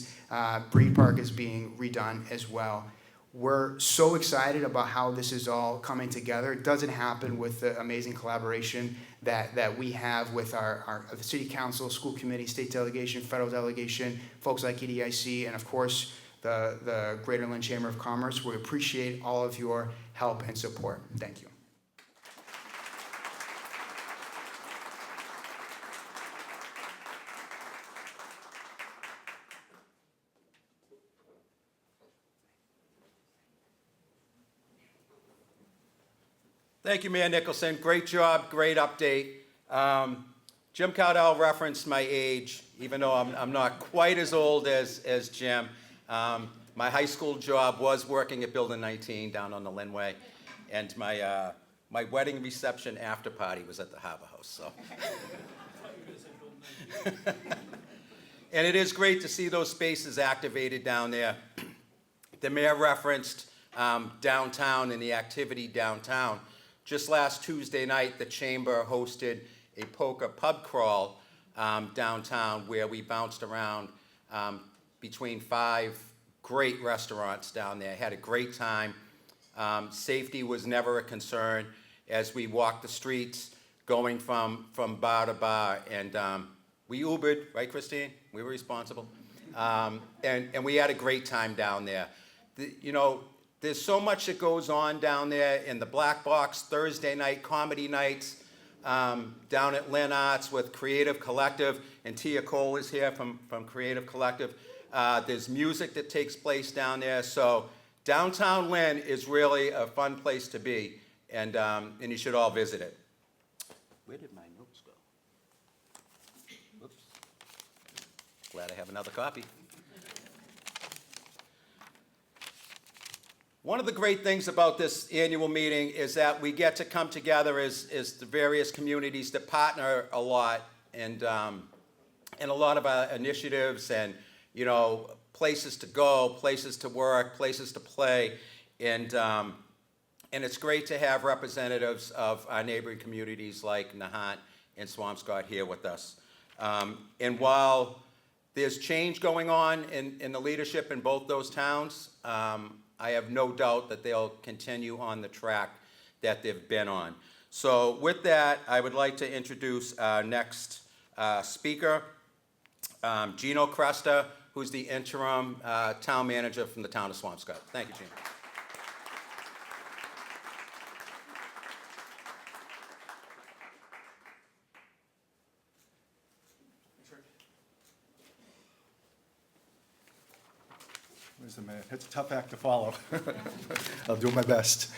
Breed Park is being redone as well. We're so excited about how this is all coming together. It doesn't happen with the amazing collaboration that we have with our City Council, School Committee, State Delegation, Federal Delegation, folks like EDIC, and of course, the Greater Lynn Chamber of Commerce. We appreciate all of your help and support. Thank you. Thank you, Mayor Nicholson. Great job, great update. Jim Cowdell referenced my age, even though I'm not quite as old as Jim. My high school job was working at Building 19 down on the Lynnway, and my wedding reception after party was at the Harbor House. So, and it is great to see those spaces activated down there. The mayor referenced downtown and the activity downtown. Just last Tuesday night, the Chamber hosted a poker pub crawl downtown where we bounced around between 5 great restaurants down there. Had a great time. Safety was never a concern as we walked the streets going from bar to bar. And we Ubered, right, Christine? We were responsible. And we had a great time down there. There's so much that goes on down there in the Black Box, Thursday night comedy nights, down at Lynn Arts with Creative Collective, and Tia Cole is here from Creative Collective. There's music that takes place down there. So downtown Lynn is really a fun place to be, and you should all visit it. Where did my notes go? Whoops. Glad I have another copy. One of the great things about this annual meeting is that we get to come together as the various communities that partner a lot, and a lot of our initiatives and places to go, places to work, places to play, and it's great to have representatives of our neighboring communities like Nahant in Swampscott here with us. And while there's change going on in the leadership in both those towns, I have no doubt that they'll continue on the track that they've been on. So with that, I would like to introduce our next speaker, Gino Cresta, who's the interim town manager from the town of Swampscott. Thank you, Gino. Where's the man? It's a tough act to follow. I'll do my best.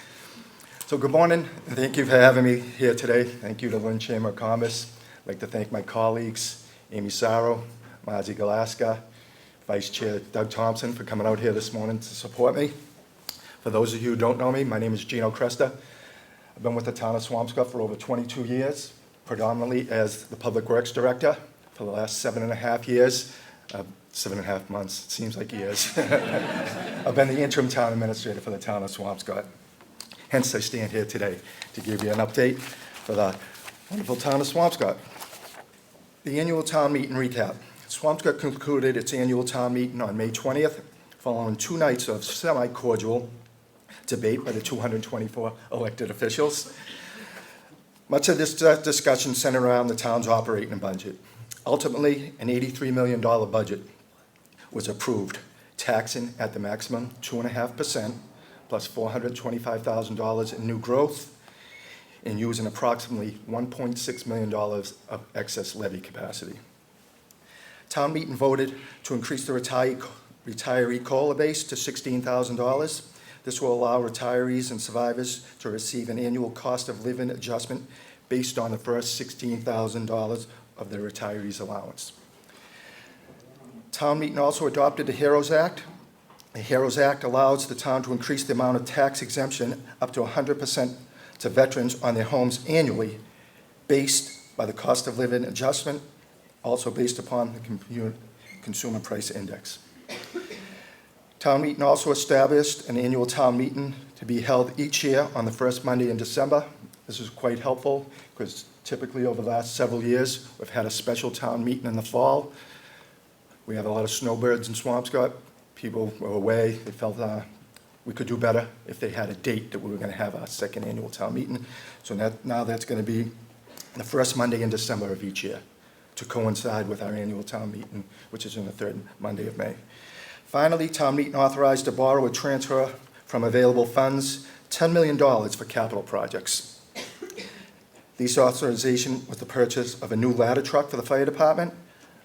So good morning, and thank you for having me here today. Thank you to Lynn Chamber of Commerce. I'd like to thank my colleagues, Amy Sarro, Marzi Galaska, Vice Chair Doug Thompson for coming out here this morning to support me. For those of you who don't know me, my name is Gino Cresta. I've been with the town of Swampscott for over 22 years, predominantly as the Public Works Director. For the last 7.5 years, 7.5 months, it seems like years. I've been the interim town administrator for the town of Swampscott. Hence, I stand here today to give you an update for the wonderful town of Swampscott. The annual town meeting recap. Swampscott concluded its annual town meeting on May 20th, following 2 nights of semi-cordial debate by the 224 elected officials. Much of this discussion centered around the town's operating budget. Ultimately, an $83 million budget was approved, taxing at the maximum 2.5%, plus $425,000 in new growth, and using approximately $1.6 million of excess levy capacity. Town meeting voted to increase the retiree COLA base to $16,000. This will allow retirees and survivors to receive an annual cost of living adjustment based on the first $16,000 of their retirees' allowance. Town meeting also adopted the HEROES Act. The HEROES Act allows the town to increase the amount of tax exemption up to 100% to veterans on their homes annually, based by the cost of living adjustment, also based upon the consumer price index. Town meeting also established an annual town meeting to be held each year on the first Monday in December. This is quite helpful because typically over the last several years, we've had a special town meeting in the fall. We have a lot of snowbirds in Swampscott. People were away. They felt we could do better if they had a date that we were going to have our second annual town meeting. So now that's going to be the first Monday in December of each year to coincide with our annual town meeting, which is on the third Monday of May. Finally, town meeting authorized to borrow or transfer from available funds $10 million for capital projects. This authorization was the purchase of a new ladder truck for the fire department,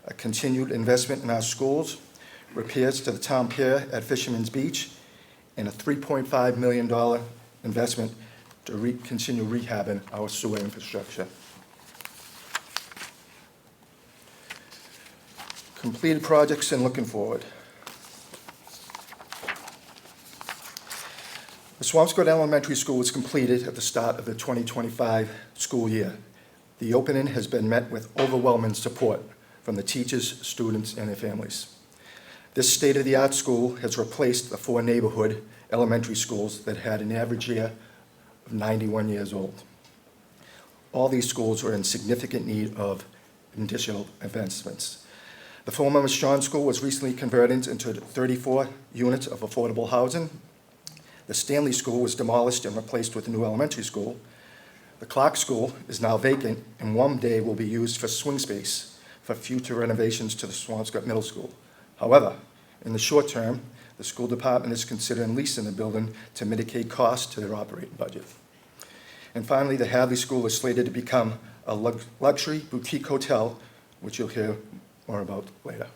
a continued investment in our schools, repairs to the town pier at Fisherman's Beach, and a $3.5 million investment to continue rehabbing our sewer infrastructure. Completed projects and looking forward. The Swampscott Elementary School was completed at the start of the 2025 school year. The opening has been met with overwhelming support from the teachers, students, and their families. This state-of-the-art school has replaced the 4 neighborhood elementary schools that had an average year of 91 years old. All these schools are in significant need of additional investments. The former Miss John School was recently converted into 34 units of affordable housing. The Stanley School was demolished and replaced with a new elementary school. The Clark School is now vacant and one day will be used for swing space for future renovations to the Swampscott Middle School. However, in the short term, the school department is considering leasing the building to mitigate costs to their operating budget. And finally, the Hadley School is slated to become a luxury boutique hotel, which you'll hear more about later.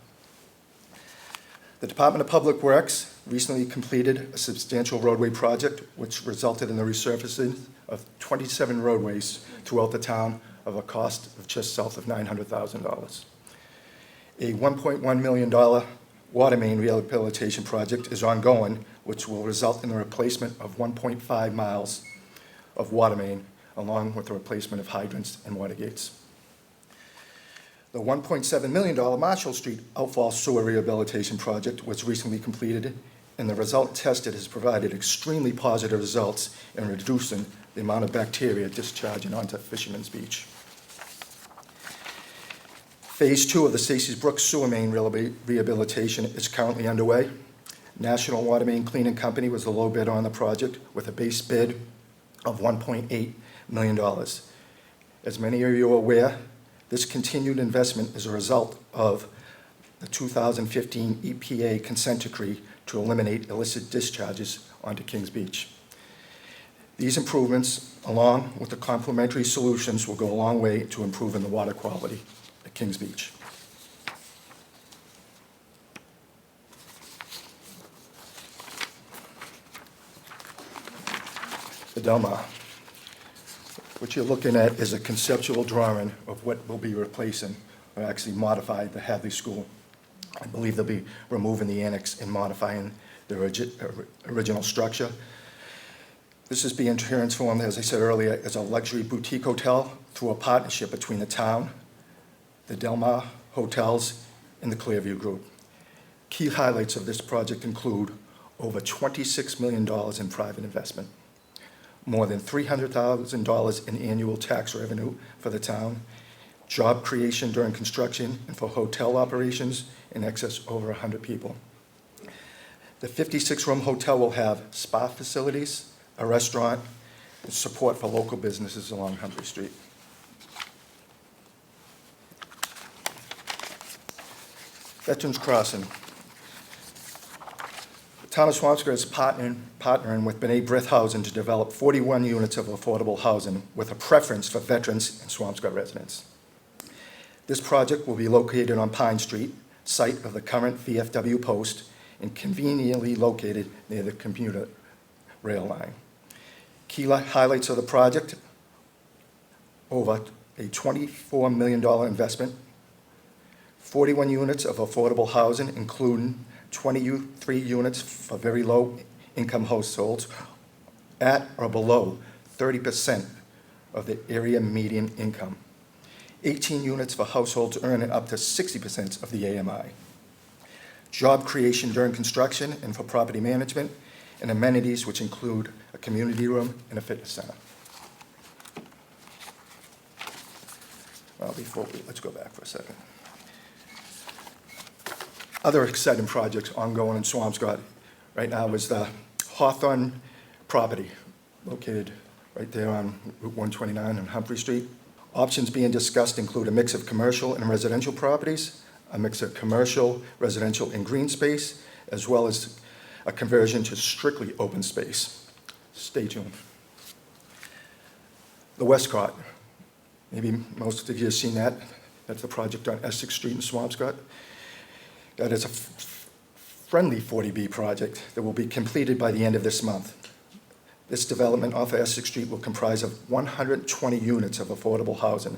The Department of Public Works recently completed a substantial roadway project which resulted in the resurfacing of 27 roadways throughout the town of a cost of just south of $900,000. A $1.1 million water main rehabilitation project is ongoing, which will result in the replacement of 1.5 miles of water main, along with the replacement of hydrants and water gates. The $1.7 million Marshall Street outfall sewer rehabilitation project was recently completed, and the result tested has provided extremely positive results in reducing the amount of bacteria discharging onto Fisherman's Beach. Phase 2 of the Stacey's Brook Sewer Main rehabilitation is currently underway. National Water Main Cleaning Company was the low bidder on the project with a base bid of $1.8 million. As many of you are aware, this continued investment is a result of the 2015 EPA consent decree to eliminate illicit discharges onto Kings Beach. These improvements, along with the complementary solutions, will go a long way to improving the water quality at Kings Beach. The Delmar. What you're looking at is a conceptual drawing of what will be replacing, or actually modify the Hadley School. I believe they'll be removing the annex and modifying the original structure. This is being transformed, as I said earlier, as a luxury boutique hotel through a partnership between the town, the Delmar Hotels, and the Clearview Group. Key highlights of this project include over $26 million in private investment, more than $300,000 in annual tax revenue for the town, job creation during construction and for hotel operations in excess over 100 people. The 56-room hotel will have spa facilities, a restaurant, and support for local businesses along Humphrey Street. Veterans Crossing. The town of Swampscott is partnering with B'nai B'rith Housing to develop 41 units of affordable housing with a preference for veterans and Swampscott residents. This project will be located on Pine Street, site of the current VFW post, and conveniently located near the commuter rail line. Key highlights of the project: over a $24 million investment, 41 units of affordable housing, including 23 units for very low income households at or below 30% of the area median income, 18 units for households earning up to 60% of the AMI, job creation during construction and for property management, and amenities which include a community room and a fitness center. Well, let's go back for a second. Other exciting projects ongoing in Swampscott right now is the Hawthorne property, located right there on Route 129 on Humphrey Street. Options being discussed include a mix of commercial and residential properties, a mix of commercial, residential, and green space, as well as a conversion to strictly open space. Stay tuned. The Westcott, maybe most of you have seen that. That's the project on Essex Street in Swampscott. That is a friendly 40B project that will be completed by the end of this month. This development off of Essex Street will comprise of 120 units of affordable housing.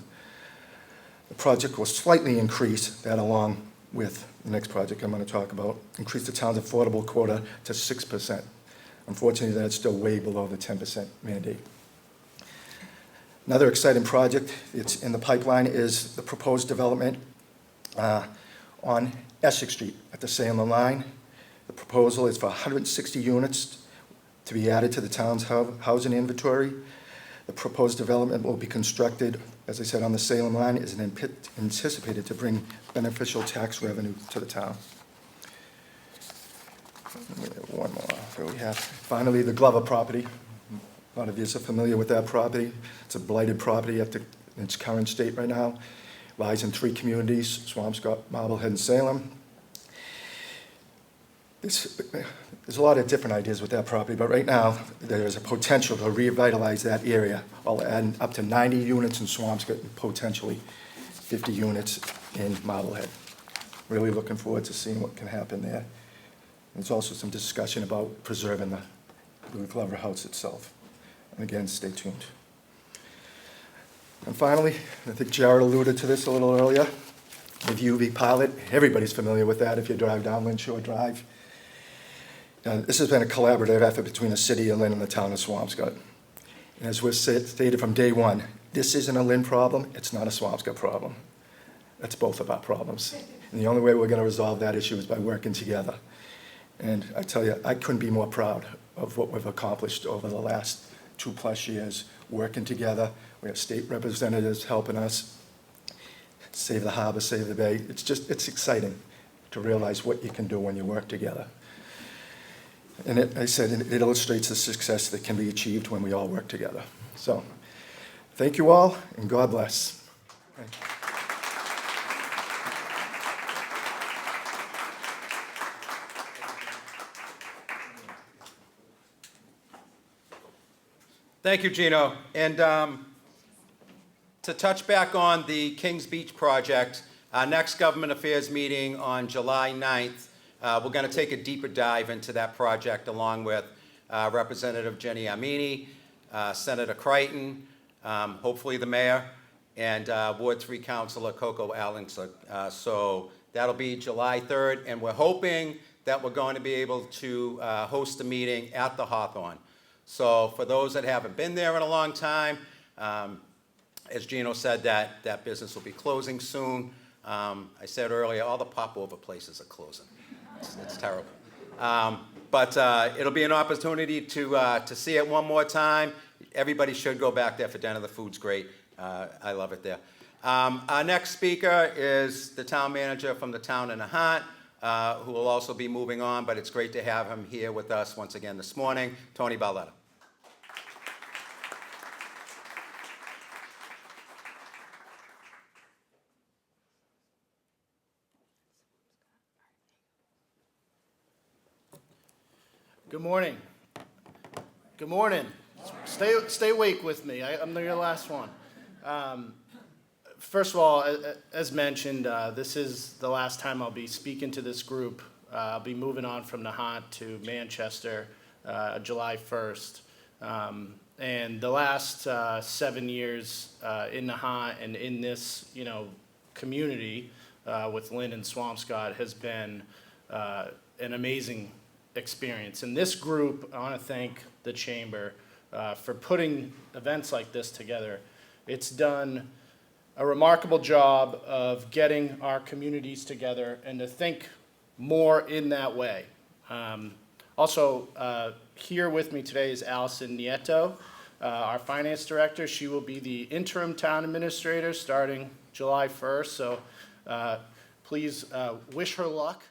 The project will slightly increase that, along with the next project I'm going to talk about, increase the town's affordable quota to 6%. Unfortunately, that's still way below the 10% mandate. Another exciting project that's in the pipeline is the proposed development on Essex Street at the Salem line. The proposal is for 160 units to be added to the town's housing inventory. The proposed development will be constructed, as I said, on the Salem line, is anticipated to bring beneficial tax revenue to the town. One more. Here we have, finally, the Glover property. A lot of you are familiar with that property. It's a blighted property in its current state right now. Lies in 3 communities: Swampscott, Marblehead, and Salem. There's a lot of different ideas with that property, but right now there's a potential to revitalize that area. I'll add up to 90 units in Swampscott and potentially 50 units in Marblehead. Really looking forward to seeing what can happen there. There's also some discussion about preserving the Glover House itself. And again, stay tuned. And finally, I think Jared alluded to this a little earlier, the UV pilot. Everybody's familiar with that if you drive down Lynn Shore Drive. This has been a collaborative effort between the city of Lynn and the town of Swampscott. And as was stated from day one, this isn't a Lynn problem, it's not a Swampscott problem. That's both of our problems. And the only way we're going to resolve that issue is by working together. And I tell you, I couldn't be more proud of what we've accomplished over the last 2+ years, working together. We have state representatives helping us. save the harbor, save the bay. It's exciting to realize what you can do when you work together. And it illustrates the success that can be achieved when we all work together. So, thank you all, and God bless. Thank you. Thank you, Gino. And to touch back on the Kings Beach project, our next Government Affairs meeting on July 9th, we're going to take a deeper dive into that project along with Representative Jenny Amini, Senator Crichton, hopefully the mayor, and Ward 3 Councilor Coco Allingson. So that'll be July 3rd, and we're hoping that we're going to be able to host a meeting at the Hawthorne. So for those that haven't been there in a long time, as Gino said, that business will be closing soon. I said earlier, all the popover places are closing. It's terrible. But it'll be an opportunity to see it one more time. Everybody should go back there for dinner. The food's great. I love it there. Our next speaker is the town manager from the town of Nahant, who will also be moving on, but it's great to have him here with us once again this morning, Tony Barletta. Good morning. Good morning. Stay awake with me. I'm your last one. First of all, as mentioned, this is the last time I'll be speaking to this group. I'll be moving on from Nahant to Manchester July 1st. And the last 7 years in Nahant and in this, community with Lynn and Swampscott has been an amazing experience. And this group, I want to thank the Chamber for putting events like this together. It's done a remarkable job of getting our communities together and to think more in that way. Also, here with me today is Allison Nieto, our finance director. She will be the interim town administrator starting July 1st, so please wish her luck.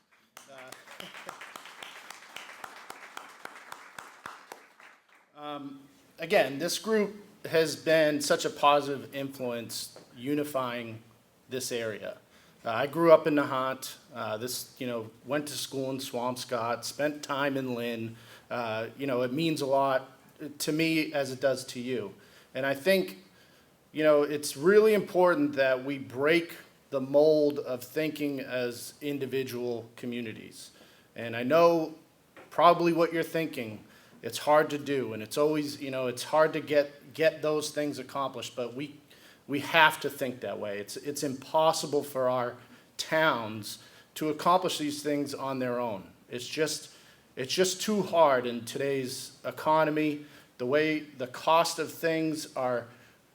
Again, this group has been such a positive influence unifying this area. I grew up in Nahant, went to school in Swampscott, spent time in Lynn. It means a lot to me as it does to you. And I think, it's really important that we break the mold of thinking as individual communities. And I know probably what you're thinking. It's hard to do, and it's always, it's hard to get those things accomplished, but we have to think that way. It's impossible for our towns to accomplish these things on their own. It's just too hard in today's economy. The way the cost of things are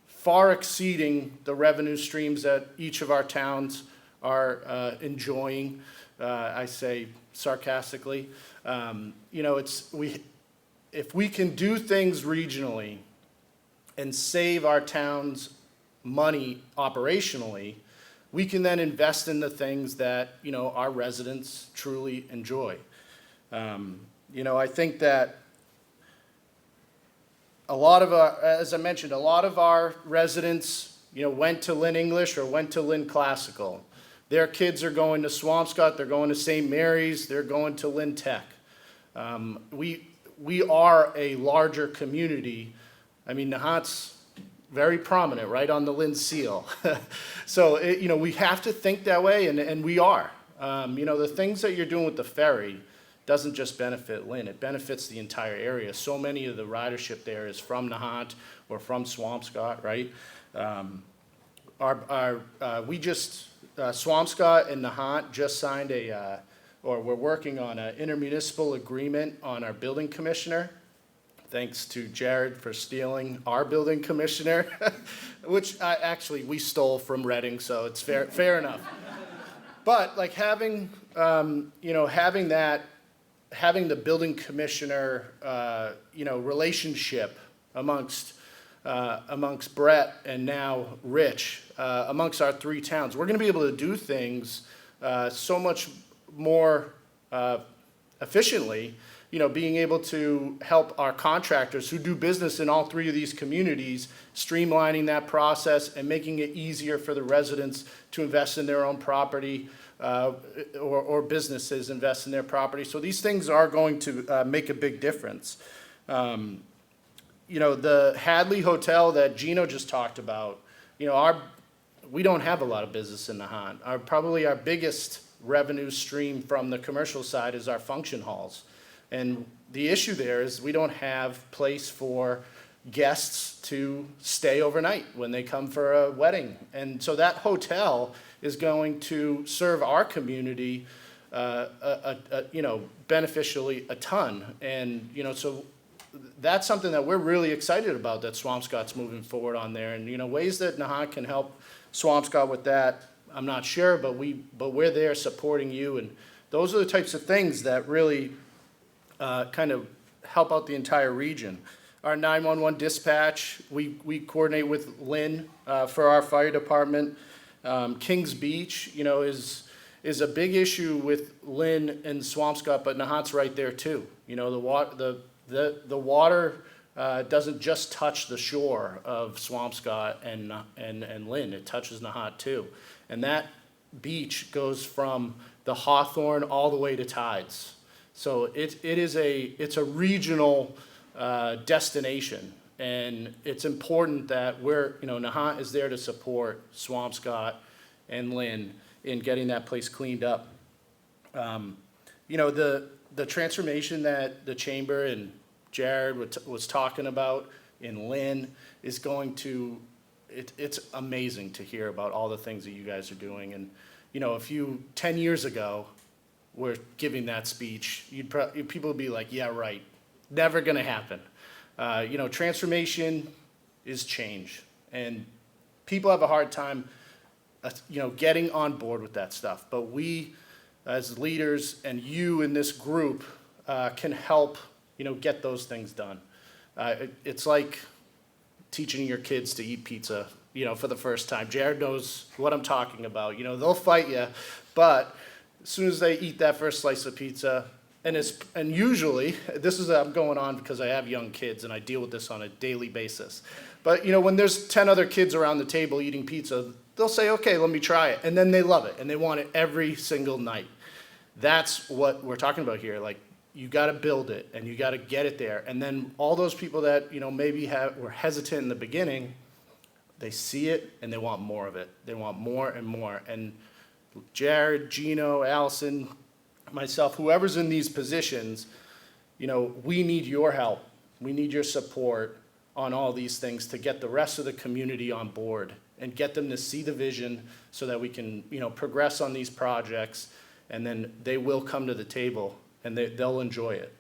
far exceeding the revenue streams that each of our towns are enjoying. I say sarcastically. If we can do things regionally and save our towns money operationally, we can then invest in the things that, our residents truly enjoy. I think that as I mentioned, a lot of our residents, went to Lynn English or went to Lynn Classical. Their kids are going to Swampscott, they're going to St. Mary's, they're going to Lynn Tech. We are a larger community. I mean, Nahant's very prominent, right on the Lynn seal. So, we have to think that way, and we are. The things that you're doing with the ferry doesn't just benefit Lynn, it benefits the entire area. So many of the ridership there is from Nahant or from Swampscott, right? Swampscott and Nahant just signed we're working on an intermunicipal agreement on our building commissioner. Thanks to Jared for stealing our building commissioner, which we stole from Reading, so it's fair enough. But having the building commissioner, relationship amongst amongst Brett and now Rich, amongst our 3 towns. We're going to be able to do things so much more efficiently, being able to help our contractors who do business in all 3 of these communities, streamlining that process and making it easier for the residents to invest in their own property, or businesses invest in their property. So these things are going to make a big difference. The Hadley Hotel that Gino just talked about, we don't have a lot of business in Nahant. Probably our biggest revenue stream from the commercial side is our function halls. And the issue there is we don't have place for guests to stay overnight when they come for a wedding. And so that hotel is going to serve our community, beneficially a ton. And, so that's something that we're really excited about, that Swampscott's moving forward on there. And, ways that Nahant can help Swampscott with that, I'm not sure, but we're there supporting you. And those are the types of things that really kind of help out the entire region. Our 911 dispatch, we coordinate with Lynn for our fire department. Kings Beach, is a big issue with Lynn and Swampscott, but Nahant's right there too. The water doesn't just touch the shore of Swampscott and Lynn, it touches Nahant too. And that beach goes from the Hawthorne all the way to Tides. So it's a regional destination, and it's important that Nahant is there to support Swampscott and Lynn in getting that place cleaned up. The transformation that the Chamber and Jared was talking about in Lynn is going to, it's amazing to hear about all the things that you guys are doing. And, 10 years ago, were giving that speech, people would be like, yeah, right, never gonna happen. Transformation is change, and people have a hard time, getting on board with that stuff. But we, as leaders, and you in this group, can help, get those things done. It's like teaching your kids to eat pizza, for the first time. Jared knows what I'm talking about. They'll fight you, but as soon as they eat that first slice of pizza, and usually, I'm going on because I have young kids and I deal with this on a daily basis. But when there's 10 other kids around the table eating pizza, they'll say, okay, let me try it. And then they love it and they want it every single night. That's what we're talking about here. Like, you gotta build it and you gotta get it there. And then all those people that, maybe were hesitant in the beginning, they see it and they want more of it. They want more and more. And Jared, Gino, Allison, myself, whoever's in these positions, we need your help. We need your support on all these things to get the rest of the community on board and get them to see the vision so that we can, progress on these projects, and then they will come to the table and they'll enjoy it.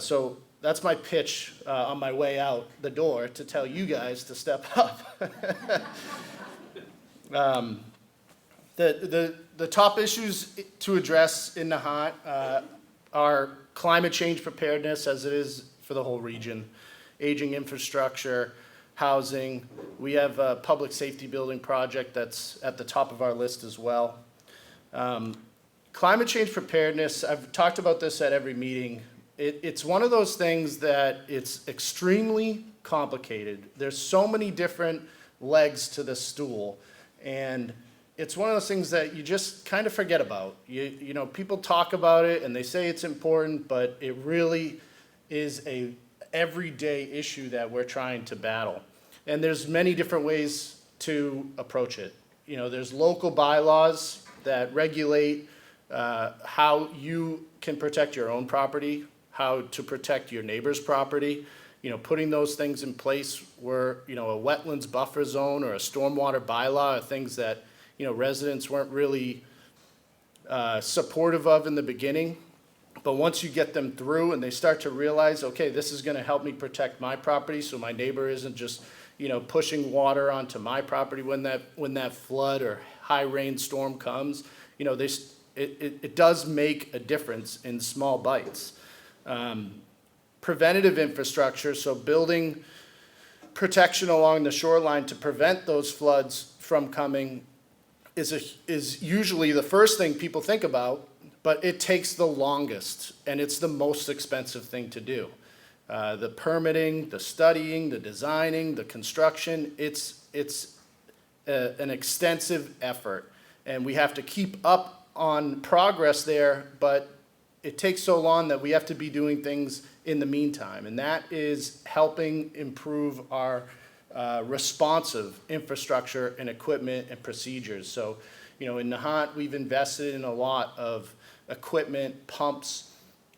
So that's my pitch on my way out the door to tell you guys to step up. The top issues to address in Nahant are climate change preparedness, as it is for the whole region, aging infrastructure, housing. We have a public safety building project that's at the top of our list as well. Climate change preparedness, I've talked about this at every meeting. It's one of those things that it's extremely complicated. There's so many different legs to the stool, and it's one of those things that you just kind of forget about. People talk about it and they say it's important, but it really is a everyday issue that we're trying to battle. And there's many different ways to approach it. There's local bylaws that regulate how you can protect your own property, how to protect your neighbor's property. Putting those things in place where, a wetlands buffer zone or a stormwater bylaw are things that residents weren't really supportive of in the beginning. But once you get them through and they start to realize, okay, this is gonna help me protect my property so my neighbor isn't just, pushing water onto my property when that flood or high rain storm comes, it does make a difference in small bites. Preventative infrastructure, so building protection along the shoreline to prevent those floods from coming is usually the first thing people think about, but it takes the longest, and it's the most expensive thing to do. The permitting, the studying, the designing, the construction, it's an extensive effort, and we have to keep up on progress there, but it takes so long that we have to be doing things in the meantime, and that is helping improve our responsive infrastructure and equipment and procedures. So, in Nahant, we've invested in a lot of equipment, pumps,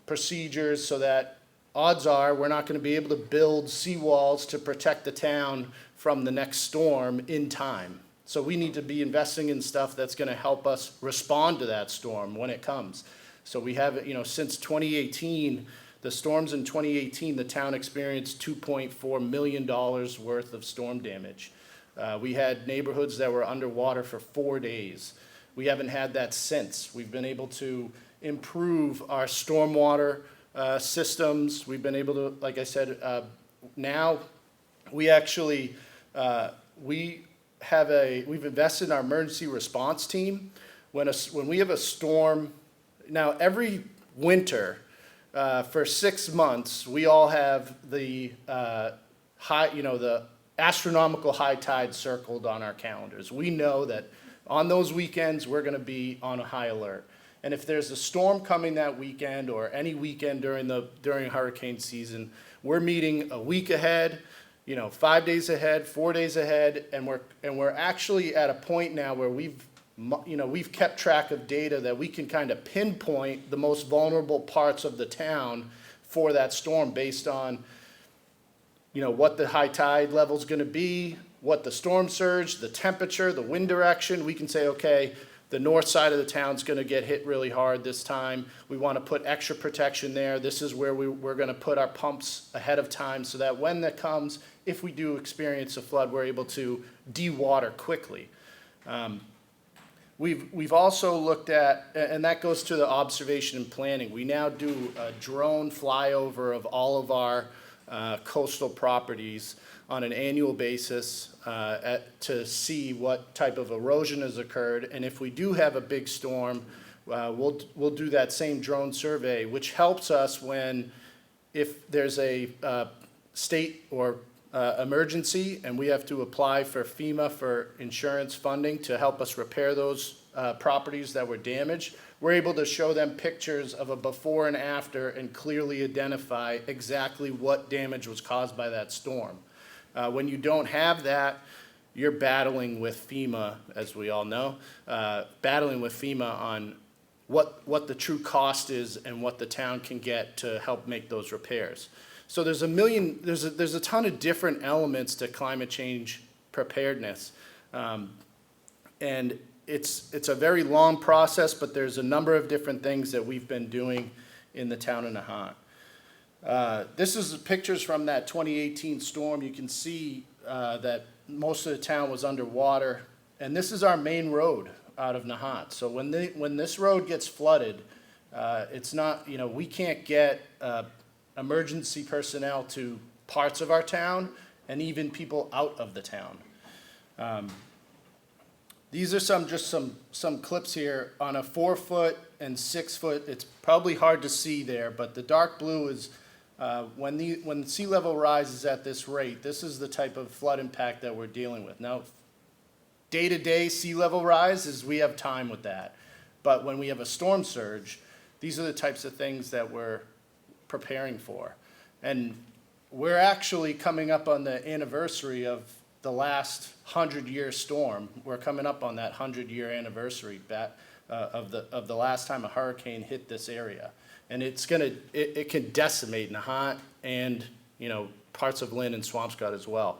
procedures, so that odds are we're not going to be able to build seawalls to protect the town from the next storm in time. So we need to be investing in stuff that's going to help us respond to that storm when it comes. So we have, since 2018, the storms in 2018, the town experienced $2.4 million worth of storm damage. We had neighborhoods that were underwater for 4 days. We haven't had that since. We've been able to improve our stormwater systems. We've been able to, like I said, now we actually, we've invested in our emergency response team. When we have a storm, now every winter, for 6 months, we all have the the astronomical high tide circled on our calendars. We know that on those weekends, we're going to be on a high alert. And if there's a storm coming that weekend or any weekend during hurricane season, we're meeting a week ahead, 5 days ahead, 4 days ahead, and we're actually at a point now where we've kept track of data that we can kind of pinpoint the most vulnerable parts of the town for that storm based on, what the high tide level is going to be, what the storm surge, the temperature, the wind direction. We can say, okay, the north side of the town is going to get hit really hard this time. We want to put extra protection there. This is where we're going to put our pumps ahead of time so that when that comes, if we do experience a flood, we're able to de-water quickly. We've also looked at, and that goes to the observation and planning. We now do a drone flyover of all of our coastal properties on an annual basis to see what type of erosion has occurred. And if we do have a big storm, we'll do that same drone survey, which helps us if there's a state or emergency and we have to apply for FEMA for insurance funding to help us repair those properties that were damaged. We're able to show them pictures of a before and after and clearly identify exactly what damage was caused by that storm. When you don't have that, you're battling with FEMA, as we all know, battling with FEMA on what the true cost is and what the town can get to help make those repairs. So there's a ton of different elements to climate change preparedness. And it's a very long process, but there's a number of different things that we've been doing in the town of Nahant. This is pictures from that 2018 storm. You can see that most of the town was underwater, and this is our main road out of Nahant. So when this road gets flooded, it's not, we can't get emergency personnel to parts of our town and even people out of the town. These are some clips here on a 4-foot and 6-foot. It's probably hard to see there, but the dark blue is when the sea level rises at this rate, this is the type of flood impact that we're dealing with. Now, day-to-day sea level rise is we have time with that. But when we have a storm surge, these are the types of things that we're preparing for. And we're actually coming up on the anniversary of the last 100-year storm. We're coming up on that 100-year anniversary of the last time a hurricane hit this area. And it can decimate Nahant and parts of Lynn and Swampscott as well.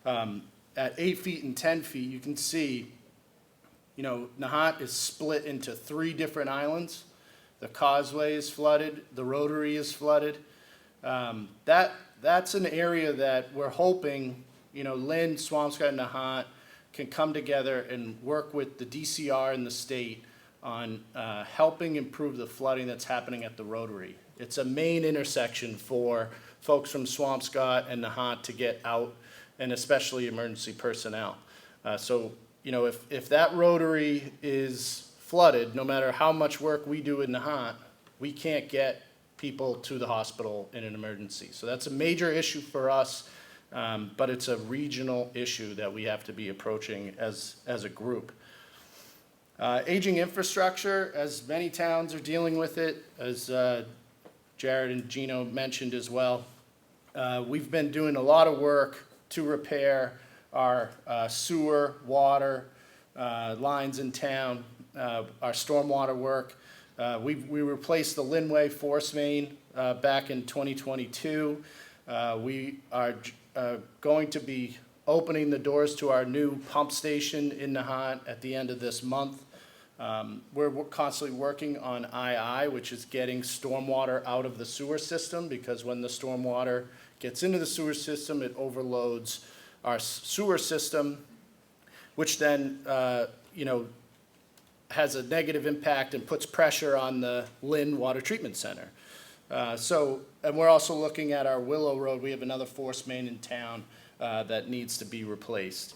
At 8 feet and 10 feet, you can see, Nahant is split into 3 different islands. The causeway is flooded, the rotary is flooded. That's an area that we're hoping, Lynn, Swampscott, and Nahant can come together and work with the DCR and the state on helping improve the flooding that's happening at the rotary. It's a main intersection for folks from Swampscott and Nahant to get out and especially emergency personnel. So, you know, if that rotary is flooded, no matter how much work we do in Nahant, we can't get people to the hospital in an emergency. So that's a major issue for us, but it's a regional issue that we have to be approaching as a group. Aging infrastructure, as many towns are dealing with it, as Jared and Gino mentioned as well. We've been doing a lot of work to repair our sewer, water lines in town, our stormwater work. We replaced the Linway force main back in 2022. We are going to be opening the doors to our new pump station in Nahant at the end of this month. We're constantly working on II, which is getting stormwater out of the sewer system, because when the stormwater gets into the sewer system, it overloads our sewer system, which then, you know, has a negative impact and puts pressure on the Lynn Water Treatment Center. And we're also looking at our Willow Road. We have another force main in town that needs to be replaced.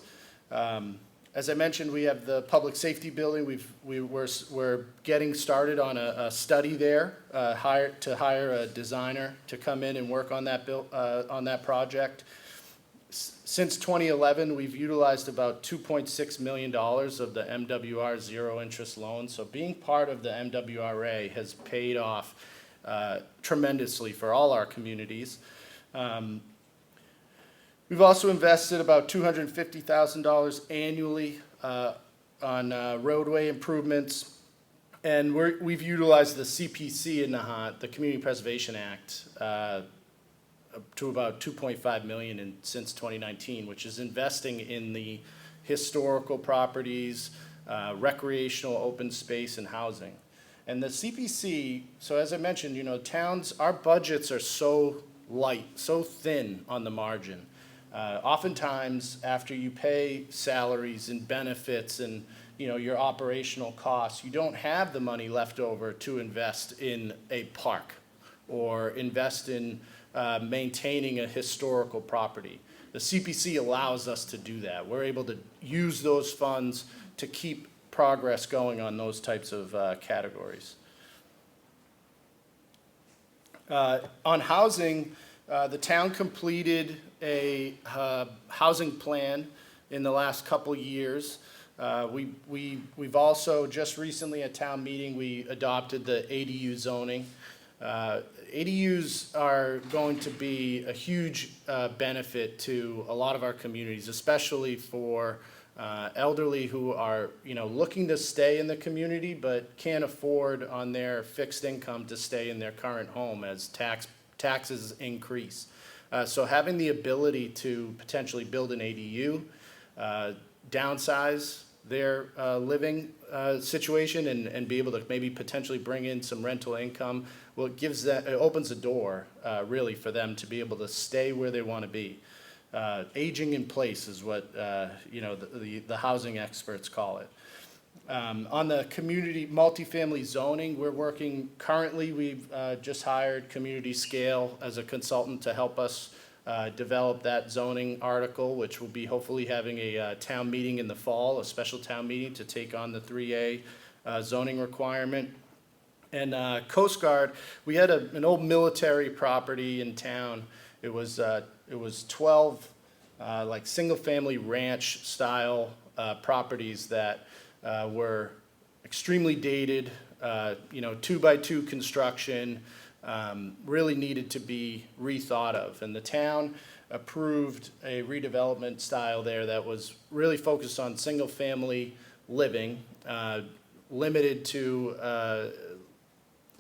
As I mentioned, we have the public safety building. We're getting started on a study there, to hire a designer to come in and work on that project. Since 2011, we've utilized about $2.6 million of the MWR zero interest loan. So being part of the MWRA has paid off tremendously for all our communities. We've also invested about $250,000 annually on roadway improvements, and we've utilized the CPC in Nahant, the Community Preservation Act, to about $2.5 million since 2019, which is investing in the historical properties, recreational open space, and housing. And the CPC, so as I mentioned, you know, towns, our budgets are so light, so thin on the margin. Oftentimes, after you pay salaries and benefits and, you know, your operational costs, you don't have the money left over to invest in a park or invest in maintaining a historical property. The CPC allows us to do that. We're able to use those funds to keep progress going on those types of categories. On housing, the town completed a housing plan in the last couple years. We've also just recently at town meeting, we adopted the ADU zoning. ADUs are going to be a huge benefit to a lot of our communities, especially for elderly who are, you know, looking to stay in the community but can't afford on their fixed income to stay in their current home as taxes increase. So having the ability to potentially build an ADU, downsize their living situation and be able to maybe potentially bring in some rental income, well, it opens the door really for them to be able to stay where they want to be. Aging in place is what you know, the housing experts call it. On the community multifamily zoning, we're working currently. We've just hired Community Scale as a consultant to help us develop that zoning article, which will be hopefully having a town meeting in the fall, a special town meeting to take on the 3A zoning requirement. And Coast Guard, we had an old military property in town. It was 12 like single-family ranch style properties that were extremely dated, you know, 2x2 construction, really needed to be rethought of. And the town approved a redevelopment style there that was really focused on single-family living, limited to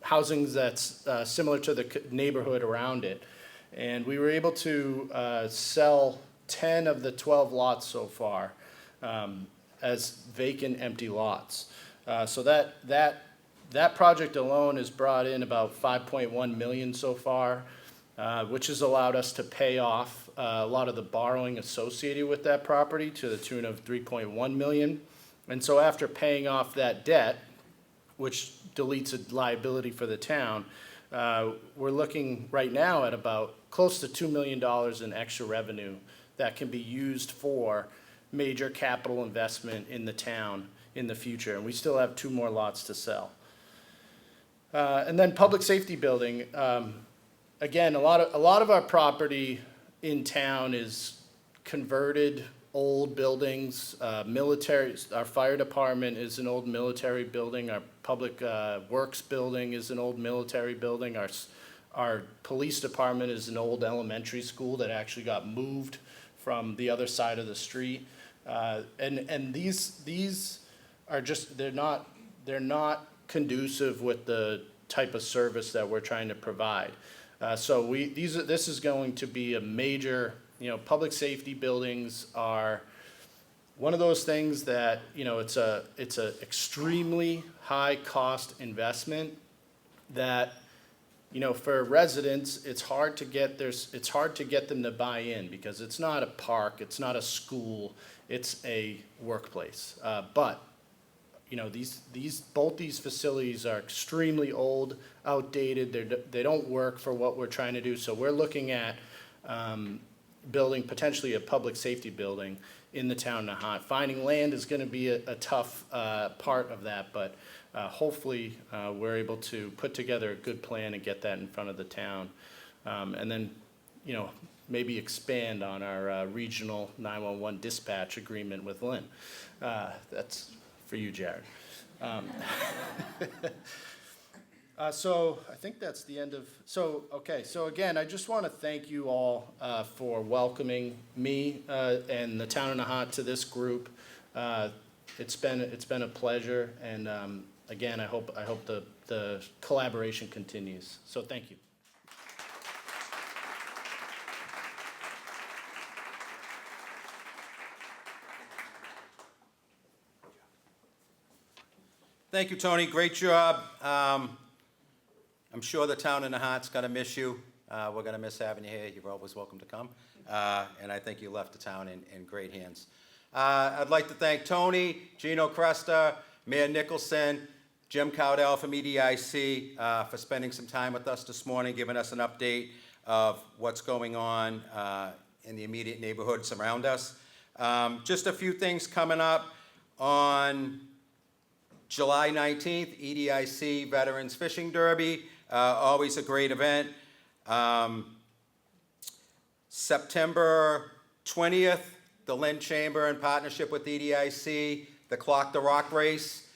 housing that's similar to the neighborhood around it. And we were able to sell 10 of the 12 lots so far as vacant, empty lots. So that project alone has brought in about $5.1 million so far, which has allowed us to pay off a lot of the borrowing associated with that property to the tune of $3.1 million. And so after paying off that debt, which deletes a liability for the town, we're looking right now at about close to $2 million in extra revenue that can be used for major capital investment in the town in the future. And we still have 2 more lots to sell. And then public safety building. Again, a lot of our property in town is converted old buildings, military. Our fire department is an old military building. Our public works building is an old military building. Our police department is an old elementary school that actually got moved from the other side of the street. And these are just, they're not conducive with the type of service that we're trying to provide. So this is going to be a major, public safety buildings are one of those things that, it's a extremely high cost investment that, for residents, it's hard to get them to buy in because it's not a park, it's not a school, it's a workplace. But both these facilities are extremely old, outdated. They don't work for what we're trying to do. So we're looking at building potentially a public safety building in the town of Nahant. Finding land is going to be a tough part of that, but hopefully we're able to put together a good plan and get that in front of the town, and then maybe expand on our regional 911 dispatch agreement with Lynn. That's for you, Jared. So I think that's the end of, so again, I just want to thank you all for welcoming me and the town of Nahant to this group. It's been a pleasure, and again, I hope the collaboration continues. So thank you. Thank you, Tony. Great job. I'm sure the town of Nahant's going to miss you. We're going to miss having you here. You're always welcome to come. And I think you left the town in great hands. I'd like to thank Tony, Gino, Cresta, Mayor Nicholson, Jim Cowdell from EDIC for spending some time with us this morning, giving us an update of what's going on in the immediate neighborhoods around us. Just a few things coming up on July 19th, EDIC Veterans Fishing Derby, always a great event. September 20th, the Lynn Chamber in partnership with EDIC, the Clock the Rock race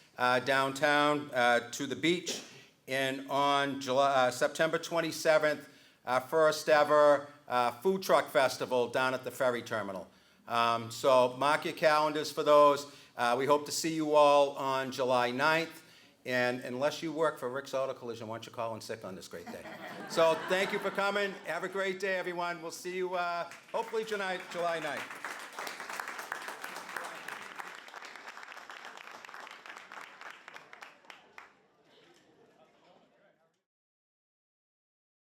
downtown to the beach. And on September 27th, our first ever food truck festival down at the ferry terminal. So mark your calendars for those. We hope to see you all on July 9th. And unless you work for Rick's Auto Collision, why don't you call in sick on this great day? So thank you for coming. Have a great day, everyone. We'll see you hopefully July 9th.